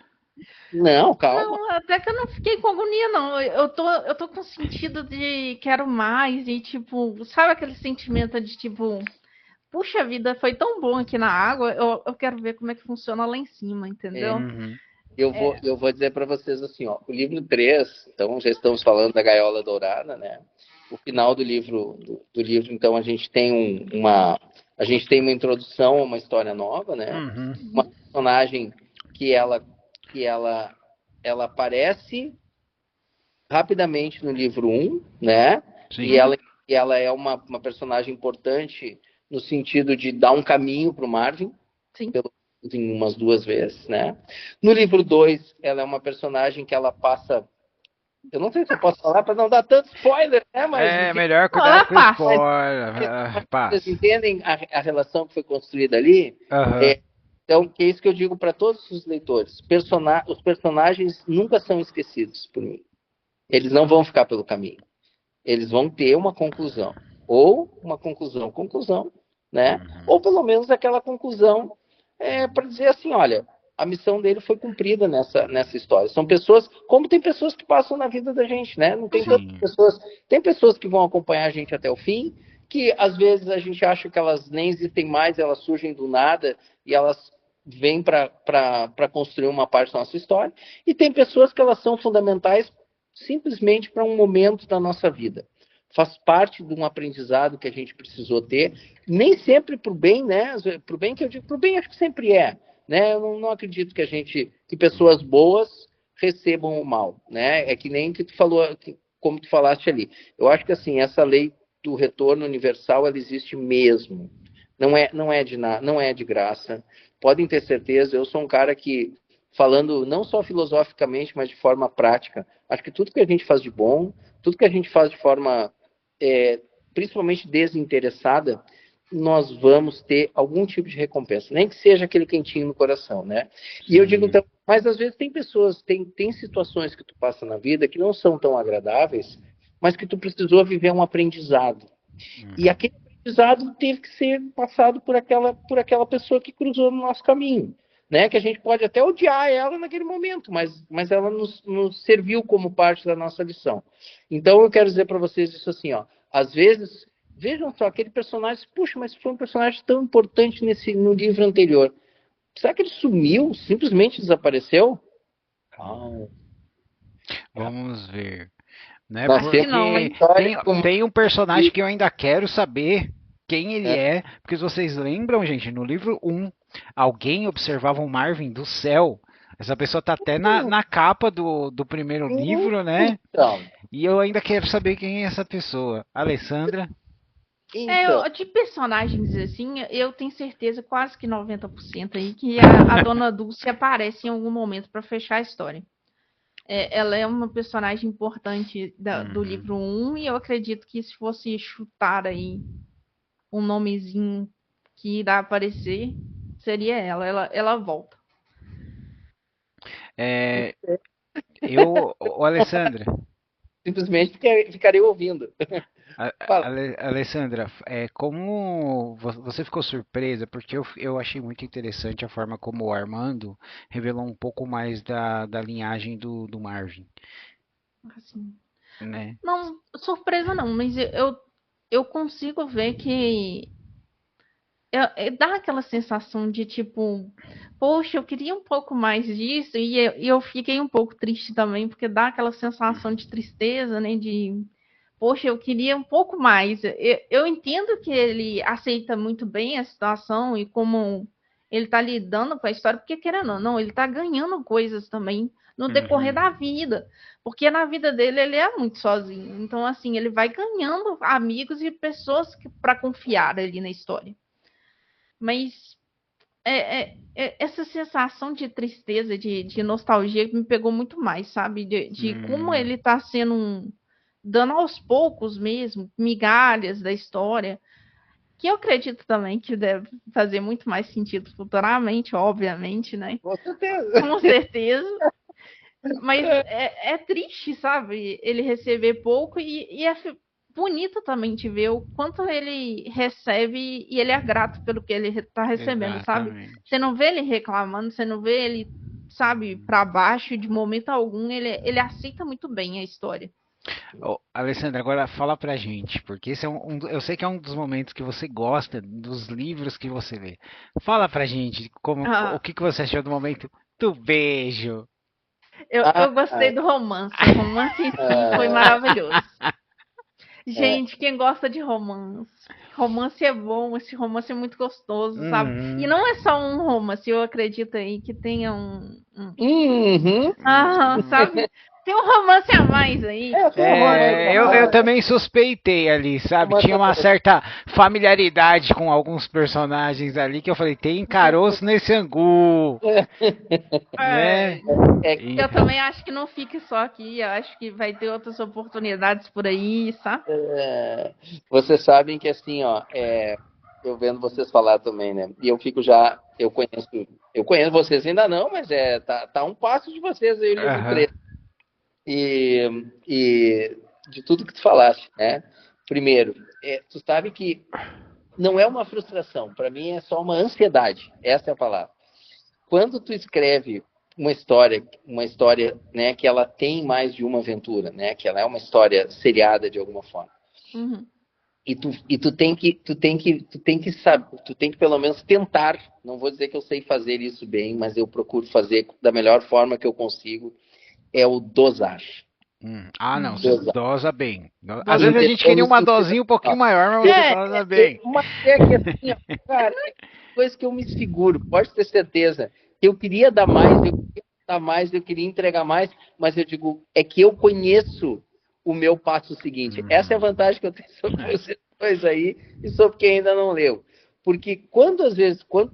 não, calma. Não, até que eu não fiquei com agonia, não. Eu tô com sentido de quero mais e, tipo, sabe aquele sentimento de, tipo, puxa vida, foi tão bom aqui na água, eu quero ver como é que funciona lá em cima, É, entendeu? Uhum. eu vou dizer para vocês assim, ó, o livro 3, então já estamos falando da Gaiola Dourada, né? O final do livro, então a gente tem a gente tem uma introdução a uma história nova, né? Uhum. Uma personagem que ela aparece rapidamente no livro 1, né? E Sim. ela é uma personagem importante no sentido de dar um caminho para o Marvin, Sim. pelo menos em umas 2 vezes, né? No livro 2, ela é uma personagem que ela passa. Eu não sei se eu posso falar para não dar tanto spoiler, né? Mas É enfim, melhor Não, cuidado ela com o passa. spoiler. vocês Passa. entendem a relação que foi construída ali? Aham. É, então, que é isso que eu digo para todos os leitores. Os personagens nunca são esquecidos por mim. Eles não vão ficar pelo caminho. Eles vão ter uma conclusão. Ou uma conclusão, né? Uhum. Ou pelo menos aquela conclusão para dizer assim, olha, a missão dele foi cumprida nessa história. São pessoas, como tem pessoas que passam na vida da gente, né? Não tem tantas Sim. pessoas, tem pessoas que vão acompanhar a gente até o fim, que às vezes a gente acha que elas nem existem mais, elas surgem do nada e elas vêm para construir uma parte da nossa história. E tem pessoas que elas são fundamentais simplesmente para um momento da nossa vida. Faz parte de um aprendizado que a gente precisou ter, nem sempre para o bem, né? Para o bem que eu digo, para o bem acho que sempre é, né? Eu não acredito que pessoas boas recebam o mal, né? É que nem que tu falou, como tu falaste ali. Eu acho que assim essa lei do retorno universal ela existe mesmo. Não é de graça. Podem ter certeza. Eu sou um cara que falando não só filosoficamente, mas de forma prática. Acho que tudo que a gente faz de bom, tudo que a gente faz de forma principalmente desinteressada, nós vamos ter algum tipo de recompensa, nem que seja aquele quentinho no coração, né? E eu digo Sim. então, mas às vezes tem pessoas, tem situações que tu passa na vida que não são tão agradáveis, mas que tu precisou viver um aprendizado. E Uhum. aquele aprendizado teve que ser passado por aquela pessoa que cruzou no nosso caminho. Né? Que a gente pode até odiar ela naquele momento, mas ela nos serviu como parte da nossa lição. Então eu quero dizer para vocês isso assim, ó. Às vezes, vejam só, aquele personagem, puxa, mas foi um personagem tão importante no livro anterior. Será que ele sumiu? Simplesmente desapareceu? Calma. Vamos ver. Né? Nós Acho que temos não, uma Porque hein? história tem, com tem um personagem que eu ainda quero saber quem ele é, é. Porque se vocês lembram, gente, no livro 1, alguém observava um Marvin do céu. Essa pessoa tá até na capa do primeiro livro, né? então, E eu ainda quero saber quem é essa pessoa. Alessandra? então, De personagens assim, eu tenho certeza, quase que 90% aí, que a Dona Dulce aparece em algum momento para fechar a história. Ela é uma personagem importante do Uhum. livro 1 e eu acredito que se fosse chutar aí um nomezinho que irá aparecer, seria ela. Ela volta. É, ô, Alessandra, simplesmente ficarei ouvindo. Fala. Alessandra, como você ficou surpresa, porque eu achei muito interessante a forma como o Armando revelou um pouco mais da linhagem do Marvin, Assim, né? não, surpresa não, mas eu consigo ver que dá aquela sensação de tipo, poxa, eu queria um pouco mais disso, e eu fiquei um pouco triste também, porque dá aquela sensação de tristeza, né? De, poxa, eu queria um pouco mais. Eu entendo que ele aceita muito bem a situação e como ele tá lidando com a história, porque querendo ou não, ele tá ganhando coisas também no decorrer Uhum, da vida. Porque na vida dele ele é muito sozinho. Então, assim, ele vai ganhando amigos e pessoas para confiar ali na história. Mas essa sensação de tristeza, de nostalgia, me pegou muito mais, sabe? De como uhum, ele tá sendo um. dando aos poucos mesmo, migalhas da história, que eu acredito também que deve fazer muito mais sentido futuramente, obviamente, né? Com certeza. Com certeza. Mas é triste, sabe? Ele receber pouco e é bonito também de ver o quanto ele recebe e ele é grato pelo que ele está recebendo, sabe? Exatamente. Você não vê ele reclamando, você não vê ele, sabe, para baixo de momento algum. Ele aceita muito bem a história. Ô, Alessandra, agora fala pra gente, porque esse é eu sei que é um dos momentos que você gosta, dos livros que você lê. Fala pra gente o que você achou do momento do beijo. Eu gostei do romance. O romance em si foi maravilhoso. Gente, quem gosta de romance? Romance é bom, esse romance é muito gostoso, sabe? E não é só um romance, eu acredito aí que tenha sabe? Tem um romance a mais aí. Eu também suspeitei ali, sabe? Tinha uma certa familiaridade com alguns personagens ali que eu falei, tem caroço nesse angu. Né? Eu também acho que não fique só aqui, eu acho que vai ter outras oportunidades por aí, sabe? Vocês sabem que assim, ó, eu vendo vocês falar também, né? E eu conheço vocês ainda não, mas tá um passo de vocês aí, o livro 3. E de tudo que tu falaste, né? Primeiro, tu sabe que não é uma frustração, para mim é só uma ansiedade, essa é a palavra. Quando tu escreve uma história, né, que ela tem mais de uma aventura, né, que ela é uma história seriada de alguma forma. E tu tem que saber, tu tem que pelo menos tentar, não vou dizer que eu sei fazer isso bem, mas eu procuro fazer da melhor forma que eu consigo, é o dosar. Não, você dosa bem. Às vezes a gente queria uma dosinha um pouquinho maior, mas você dosa bem. Uma coisa que assim, cara, coisa que eu me seguro, pode ter certeza. Eu queria dar mais, eu queria entregar mais, mas eu digo, é que eu conheço o meu passo seguinte. Essa é a vantagem que eu tenho sobre vocês dois aí e sobre quem ainda não leu. Porque quando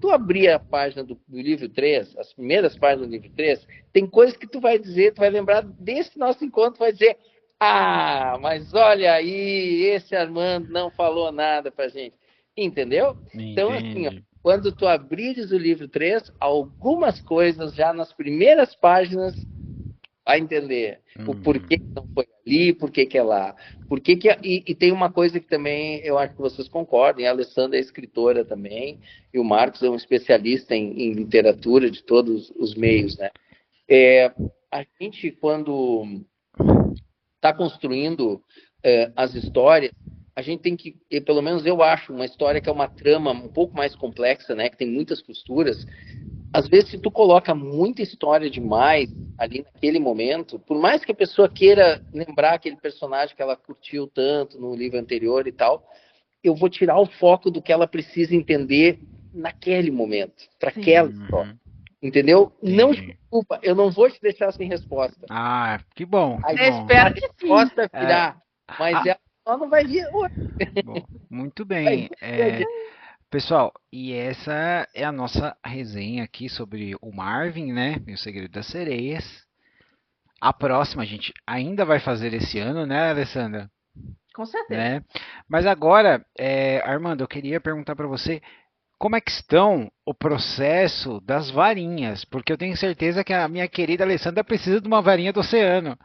tu abrir a página do livro 3, as primeiras páginas do livro 3, tem coisas que tu vai dizer, tu vai lembrar desse nosso encontro, vai dizer, mas olha aí, esse Armando não falou nada pra gente. Entendeu? Entendi. Então, assim, ó, quando tu abrires o livro 3, algumas coisas já nas primeiras páginas vai entender o porquê que não foi ali, porquê que é lá. E tem uma coisa que também eu acho que vocês concordem, a Alessandra é escritora também, e o Marcos é um especialista em literatura de todos os meios, né? A gente, quando está construindo as histórias, a gente tem que, pelo menos eu acho, uma história que é uma trama um pouco mais complexa, né? Que tem muitas costuras. Às vezes, se tu coloca muita história demais ali naquele momento, por mais que a pessoa queira lembrar aquele personagem que ela curtiu tanto no livro anterior e tal, eu vou tirar o foco do que ela precisa entender naquele momento, para aquela história. Entendeu? Entendi. Não te preocupa, eu não vou te deixar sem resposta. Que bom. Espero que sim. A resposta virá, mas ela só não vai vir hoje. Bom, muito bem. Pessoal, e essa é a nossa resenha aqui sobre o Marvin, né? E o Segredo das Sereias. A próxima a gente ainda vai fazer esse ano, né, Alessandra? Com certeza. Né? Mas agora, Armando, eu queria perguntar para você como é que estão o processo das varinhas, porque eu tenho certeza que a minha querida Alessandra precisa de uma varinha do oceano.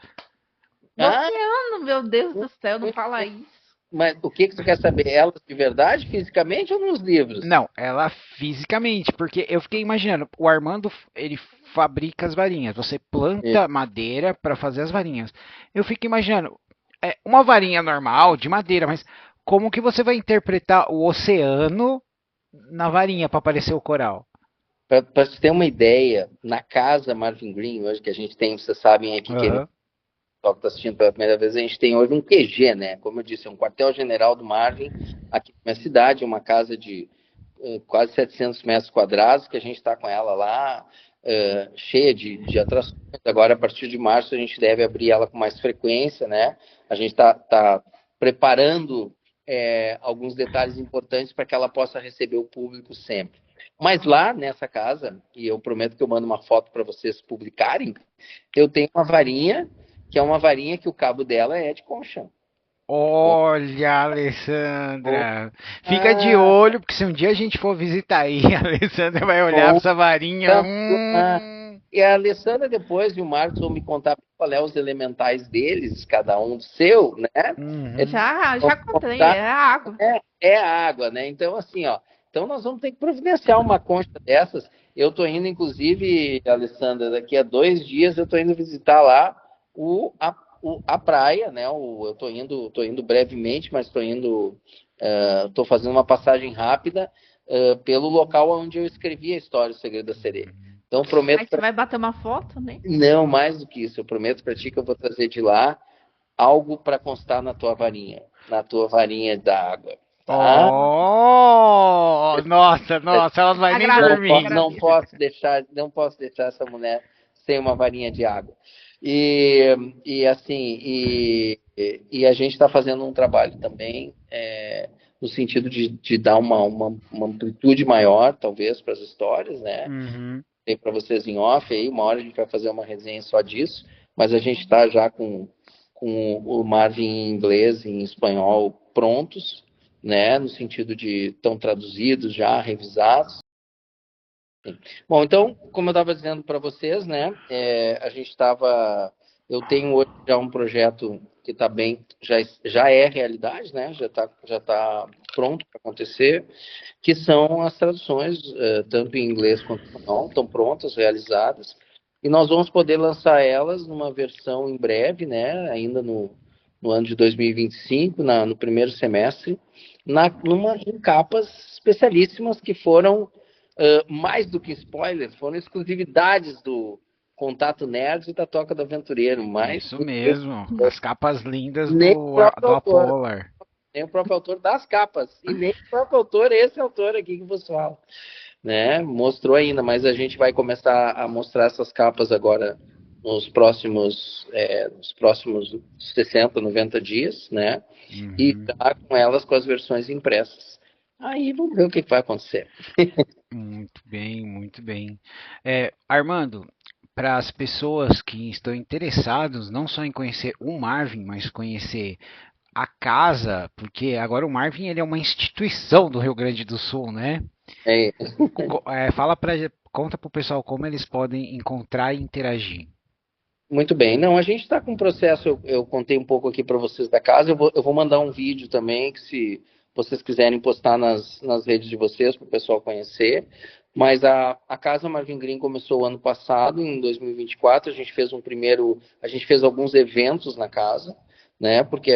Do oceano, meu Deus do céu, não fala isso. Mas o que tu quer saber? Elas de verdade, fisicamente ou nos livros? Não, ela fisicamente, porque eu fiquei imaginando, o Armando, ele fabrica as varinhas, você planta madeira para fazer as varinhas. Eu fico imaginando, uma varinha normal, de madeira, mas como que você vai interpretar o oceano na varinha para aparecer o coral? Para você ter uma ideia, na casa Marvin Green, hoje que a gente tem, vocês sabem aqui que ele que está assistindo pela primeira vez, a gente tem hoje um QG, né? Como eu disse, é um quartel-general do Marvin, aqui na minha cidade, uma casa de quase 700 metros quadrados, que a gente está com ela lá, cheia de atrações. Agora, a partir de março, a gente deve abrir ela com mais frequência, né? A gente está preparando alguns detalhes importantes para que ela possa receber o público sempre. Mas lá nessa casa, e eu prometo que eu mando uma foto para vocês publicarem, eu tenho uma varinha que é uma varinha que o cabo dela é de concha. Olha, Alessandra, fica de Ah, olho, porque se um dia a gente for visitar aí, a Alessandra vai olhar pra bom. essa varinha. E a Alessandra depois e o Marcos vão me contar qual é os elementais deles, cada um do seu, né? Uhum. Já contei, Tá? é água. É a água, né? Então, assim, ó. Então, nós vamos ter que providenciar uma concha dessas. Eu tô indo, inclusive, Alessandra, daqui a 2 dias eu tô indo visitar lá a praia, né? Eu tô indo brevemente, mas tô indo, tô fazendo uma passagem rápida pelo local onde eu escrevi a história O Segredo da Sereia. Então, Aí você vai bater uma foto, né? não, mais do que isso, eu prometo para ti que eu vou trazer de lá algo para constar na tua varinha da água, tá? Oh, nossa, ela não vai nem Agradeço, dormir. agradeço. Não posso deixar essa mulher sem uma varinha de água. E assim, e a gente está fazendo um trabalho também no sentido de dar uma amplitude maior, talvez, para as histórias, né? Uhum. Tem para vocês em off aí, uma hora a gente vai fazer uma resenha só disso, mas a gente está já com o Marvin em inglês e em espanhol prontos, né? No sentido de estão traduzidos já, revisados. Bom, então, como eu estava dizendo para vocês, né? A gente estava. Eu tenho hoje já um projeto que está bem, já é realidade, né? Já tá pronto para acontecer, que são as traduções, tanto em inglês quanto em espanhol, estão prontas, realizadas, e nós vamos poder lançar elas numa versão em breve, né? Ainda no ano de 2025, no primeiro semestre, em capas especialíssimas que foram mais do que spoilers, foram exclusividades do Contato Nerds e da Toca do Aventureiro, mais Isso do que mesmo, as capas lindas nem o próprio do autor, Apolar. nem o próprio autor das capas, e nem o próprio autor, esse autor aqui que vos fala, né? Mostrou ainda, mas a gente vai começar a mostrar essas capas agora nos próximos 60, 90 dias, né? E Uhum. já com elas com as versões impressas. Aí vamos ver o que vai acontecer. Muito bem, muito bem. Armando, para as pessoas que estão interessadas não só em conhecer o Marvin, mas conhecer a casa, porque agora o Marvin ele é uma instituição do Rio Grande do Sul, né? É, Conta para o pessoal como eles podem encontrar e interagir. muito bem. Não, a gente está com um processo, eu contei um pouco aqui para vocês da casa, eu vou mandar um vídeo também, que se vocês quiserem postar nas redes de vocês, para o pessoal conhecer. Mas a Casa Marvin Green começou o ano passado, em 2024, a gente fez alguns eventos na casa, né? Porque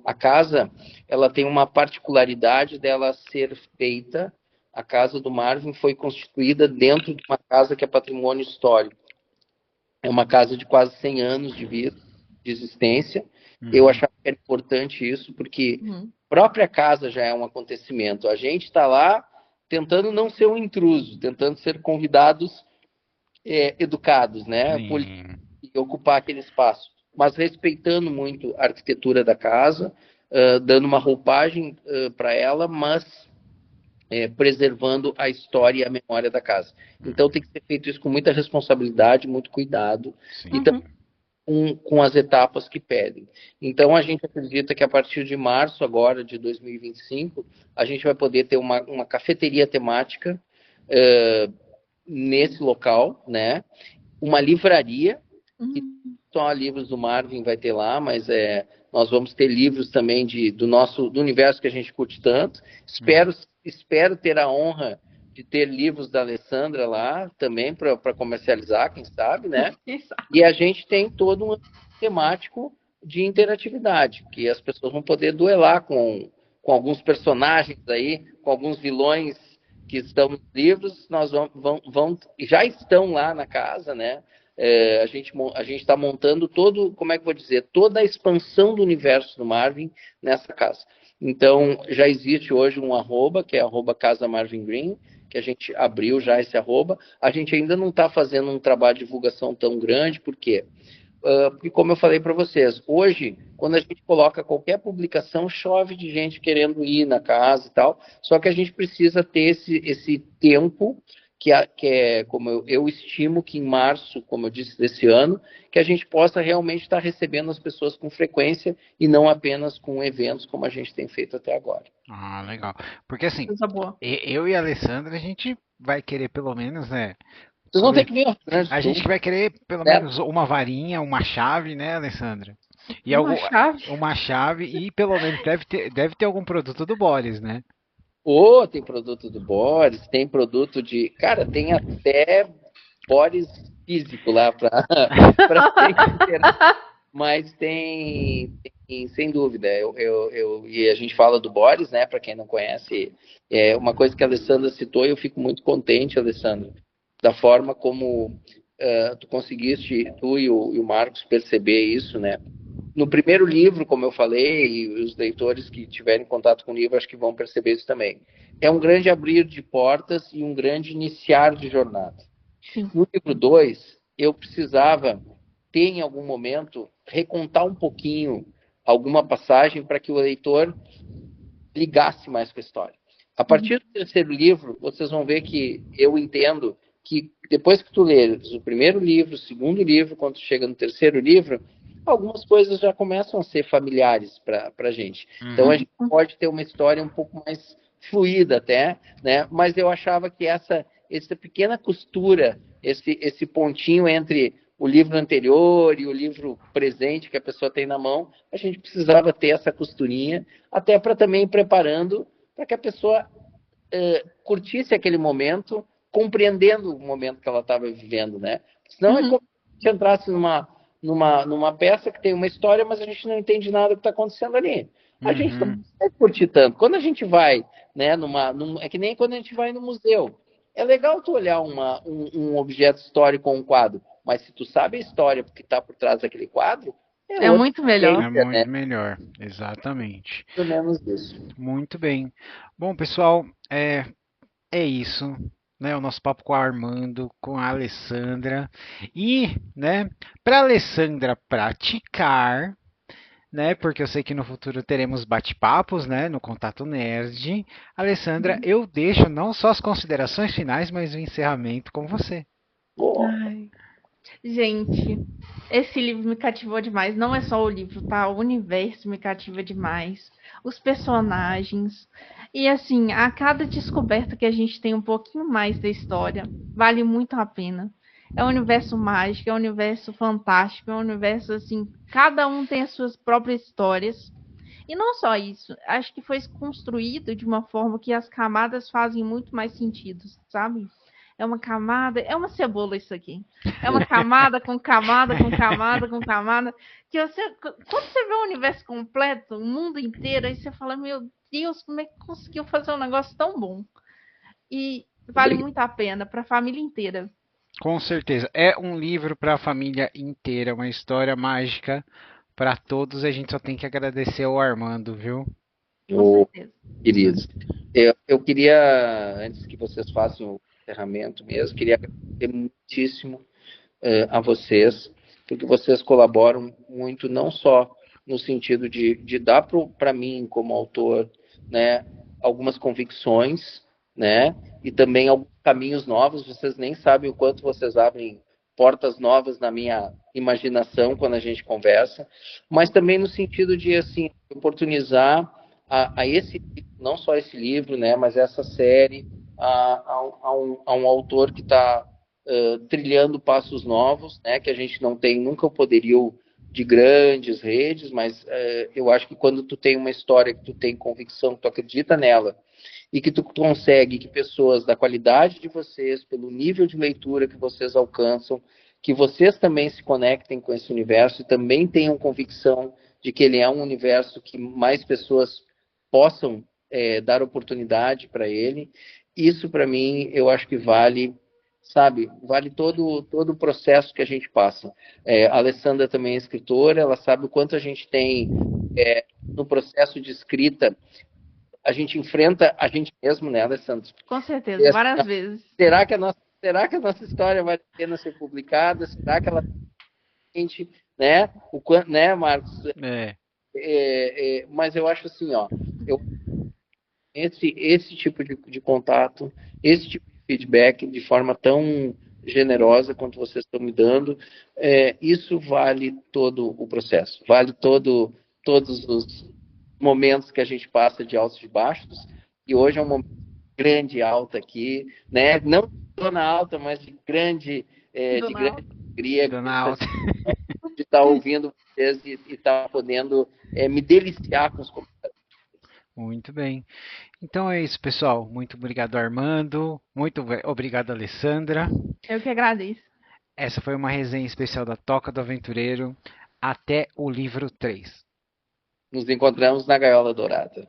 a casa, ela tem uma particularidade dela ser feita, a Casa do Marvin foi constituída dentro de uma casa que é patrimônio histórico. É uma casa de quase 100 anos de vida, de existência. Eu Uhum. achava que era importante isso, porque a própria casa já é um acontecimento. A gente está lá tentando não ser um intruso, tentando ser convidados educados, né? Sim. E ocupar aquele espaço, mas respeitando muito a arquitetura da casa, dando uma roupagem para ela, mas preservando a história e a memória da casa. Então tem que ser feito isso com muita responsabilidade, muito cuidado, e Sim. também com as etapas que pedem. Então a gente acredita que a partir de março agora, de 2025, a gente vai poder ter uma cafeteria temática nesse local, né? Uma livraria, que só livros do Marvin vai ter lá, mas nós vamos ter livros também do universo que a gente curte tanto. Espero ter a honra de ter livros da Alessandra lá também para comercializar, quem sabe, né? E a gente tem todo um temático de interatividade, que as pessoas vão poder duelar com alguns personagens aí, com alguns vilões que estão nos livros, já estão lá na casa, né? A gente está montando como é que eu vou dizer, toda a expansão do universo do Marvin nessa casa. Então, já existe hoje um arroba, que é @Casa Marvin Green, que a gente abriu já esse arroba. A gente ainda não está fazendo um trabalho de divulgação tão grande, por quê? Porque, como eu falei para vocês, hoje, quando a gente coloca qualquer publicação, chove de gente querendo ir na casa e tal, só que a gente precisa ter esse tempo que é como eu estimo que em março, como eu disse, desse ano, que a gente possa realmente estar recebendo as pessoas com frequência e não apenas com eventos como a gente tem feito até agora. Ah, legal. Porque assim, Coisa boa. eu e a Alessandra, a gente vai querer pelo menos, né? Vocês vão ter que vir ao Rio Grande A do Sul, gente vai querer pelo né? menos uma varinha, uma chave, né, Alessandra? E Uma chave. uma chave e pelo menos deve ter algum produto do Boris, né? Ou tem produto do Boris, tem produto de... Cara, tem até Boris físico lá para mas sem dúvida, e a gente fala do Boris, né, para quem não conhece, é uma coisa que a Alessandra citou e eu fico muito contente, Alessandra, da forma como tu conseguiste, tu e o Marcos, perceber isso, né? No primeiro livro, como eu falei, e os leitores que tiverem contato com o livro, acho que vão perceber isso também. É um grande abrir de portas e um grande iniciar de jornada. Sim. No livro 2, eu precisava ter, em algum momento, recontar um pouquinho alguma passagem para que o leitor ligasse mais com a história. A partir do terceiro livro, vocês vão ver que eu entendo que depois que tu leres o primeiro livro, o segundo livro, quando tu chega no terceiro livro, algumas coisas já começam a ser familiares para a gente. Então a gente pode ter uma história um pouco mais fluida até, né? Mas eu achava que essa pequena costura, esse pontinho entre o livro anterior e o livro presente que a pessoa tem na mão, a gente precisava ter essa costurinha, até para também ir preparando para que a pessoa curtisse aquele momento, compreendendo o momento que ela estava vivendo, né? Senão é como se a gente entrasse numa peça que tem uma história, mas a gente não entende nada do que está acontecendo ali. A gente não consegue curtir tanto. Quando a gente vai, né, é que nem quando a gente vai no museu. É legal tu olhar um objeto histórico ou um quadro, mas se tu sabe a história que está por trás daquele quadro, É muito melhor. É muito melhor, exatamente. Pelo menos isso. Muito bem. Bom, pessoal, é isso, né? O nosso papo com a Armando, com a Alessandra. E, né, para a Alessandra praticar, né? Porque eu sei que no futuro teremos bate-papos, né? No Contato Nerd. Alessandra, eu deixo não só as considerações finais, mas o encerramento com você. Ai. Gente, esse livro me cativou demais. Não é só o livro, tá? O universo me cativa demais. Os personagens. E assim, a cada descoberta que a gente tem um pouquinho mais da história, vale muito a pena. É um universo mágico, é um universo fantástico, é um universo assim, cada um tem as suas próprias histórias. E não só isso, acho que foi construído de uma forma que as camadas fazem muito mais sentido, sabe? É uma camada, é uma cebola isso aqui. É uma camada com camada com camada com camada. Que você, quando você vê o universo completo, o mundo inteiro, aí você fala, meu Deus, como é que conseguiu fazer um negócio tão bom? E vale muito a pena para a família inteira. Com certeza. É um livro para a família inteira, uma história mágica para todos. A gente só tem que agradecer ao Armando, viu? Com certeza. Queridos, eu queria, antes que vocês façam o encerramento mesmo, queria agradecer muitíssimo a vocês, porque vocês colaboram muito, não só no sentido de dar para mim, como autor, né, algumas convicções, né, e também alguns caminhos novos. Vocês nem sabem o quanto vocês abrem portas novas na minha imaginação quando a gente conversa, mas também no sentido de, assim, oportunizar a esse, não só esse livro, né, mas essa série, a um autor que está trilhando passos novos, né, que a gente não tem nunca o poderio de grandes redes, mas eu acho que quando tu tem uma história que tu tem convicção, que tu acredita nela, e que tu consegue que pessoas da qualidade de vocês, pelo nível de leitura que vocês alcançam, que vocês também se conectem com esse universo e também tenham convicção de que ele é um universo que mais pessoas possam dar oportunidade para ele. Isso, para mim, eu acho que vale, sabe, vale todo o processo que a gente passa. A Alessandra também é escritora, ela sabe o quanto a gente tem no processo de escrita. A gente enfrenta a gente mesmo, né, Alessandra? Com certeza, várias vezes. Será que a nossa história vale a pena ser publicada? Será que ela gente, né? Né, Marcos? Mas eu acho assim, ó, esse tipo de contato, esse tipo de feedback de forma tão generosa quanto vocês estão me dando. Isso vale todo o processo, vale todos os momentos que a gente passa de altos e baixos, e hoje é um momento de grande alta aqui, né? Não zona alta, mas de grande alegria Dona Alta. de estar ouvindo vocês e estar podendo me deliciar com os comentários. Muito bem. Então é isso, pessoal. Muito obrigado, Armando. Muito obrigado, Alessandra. Eu que agradeço. Essa foi uma resenha especial da Toca do Aventureiro. Até o livro 3. Nos encontramos na Gaiola Dourada.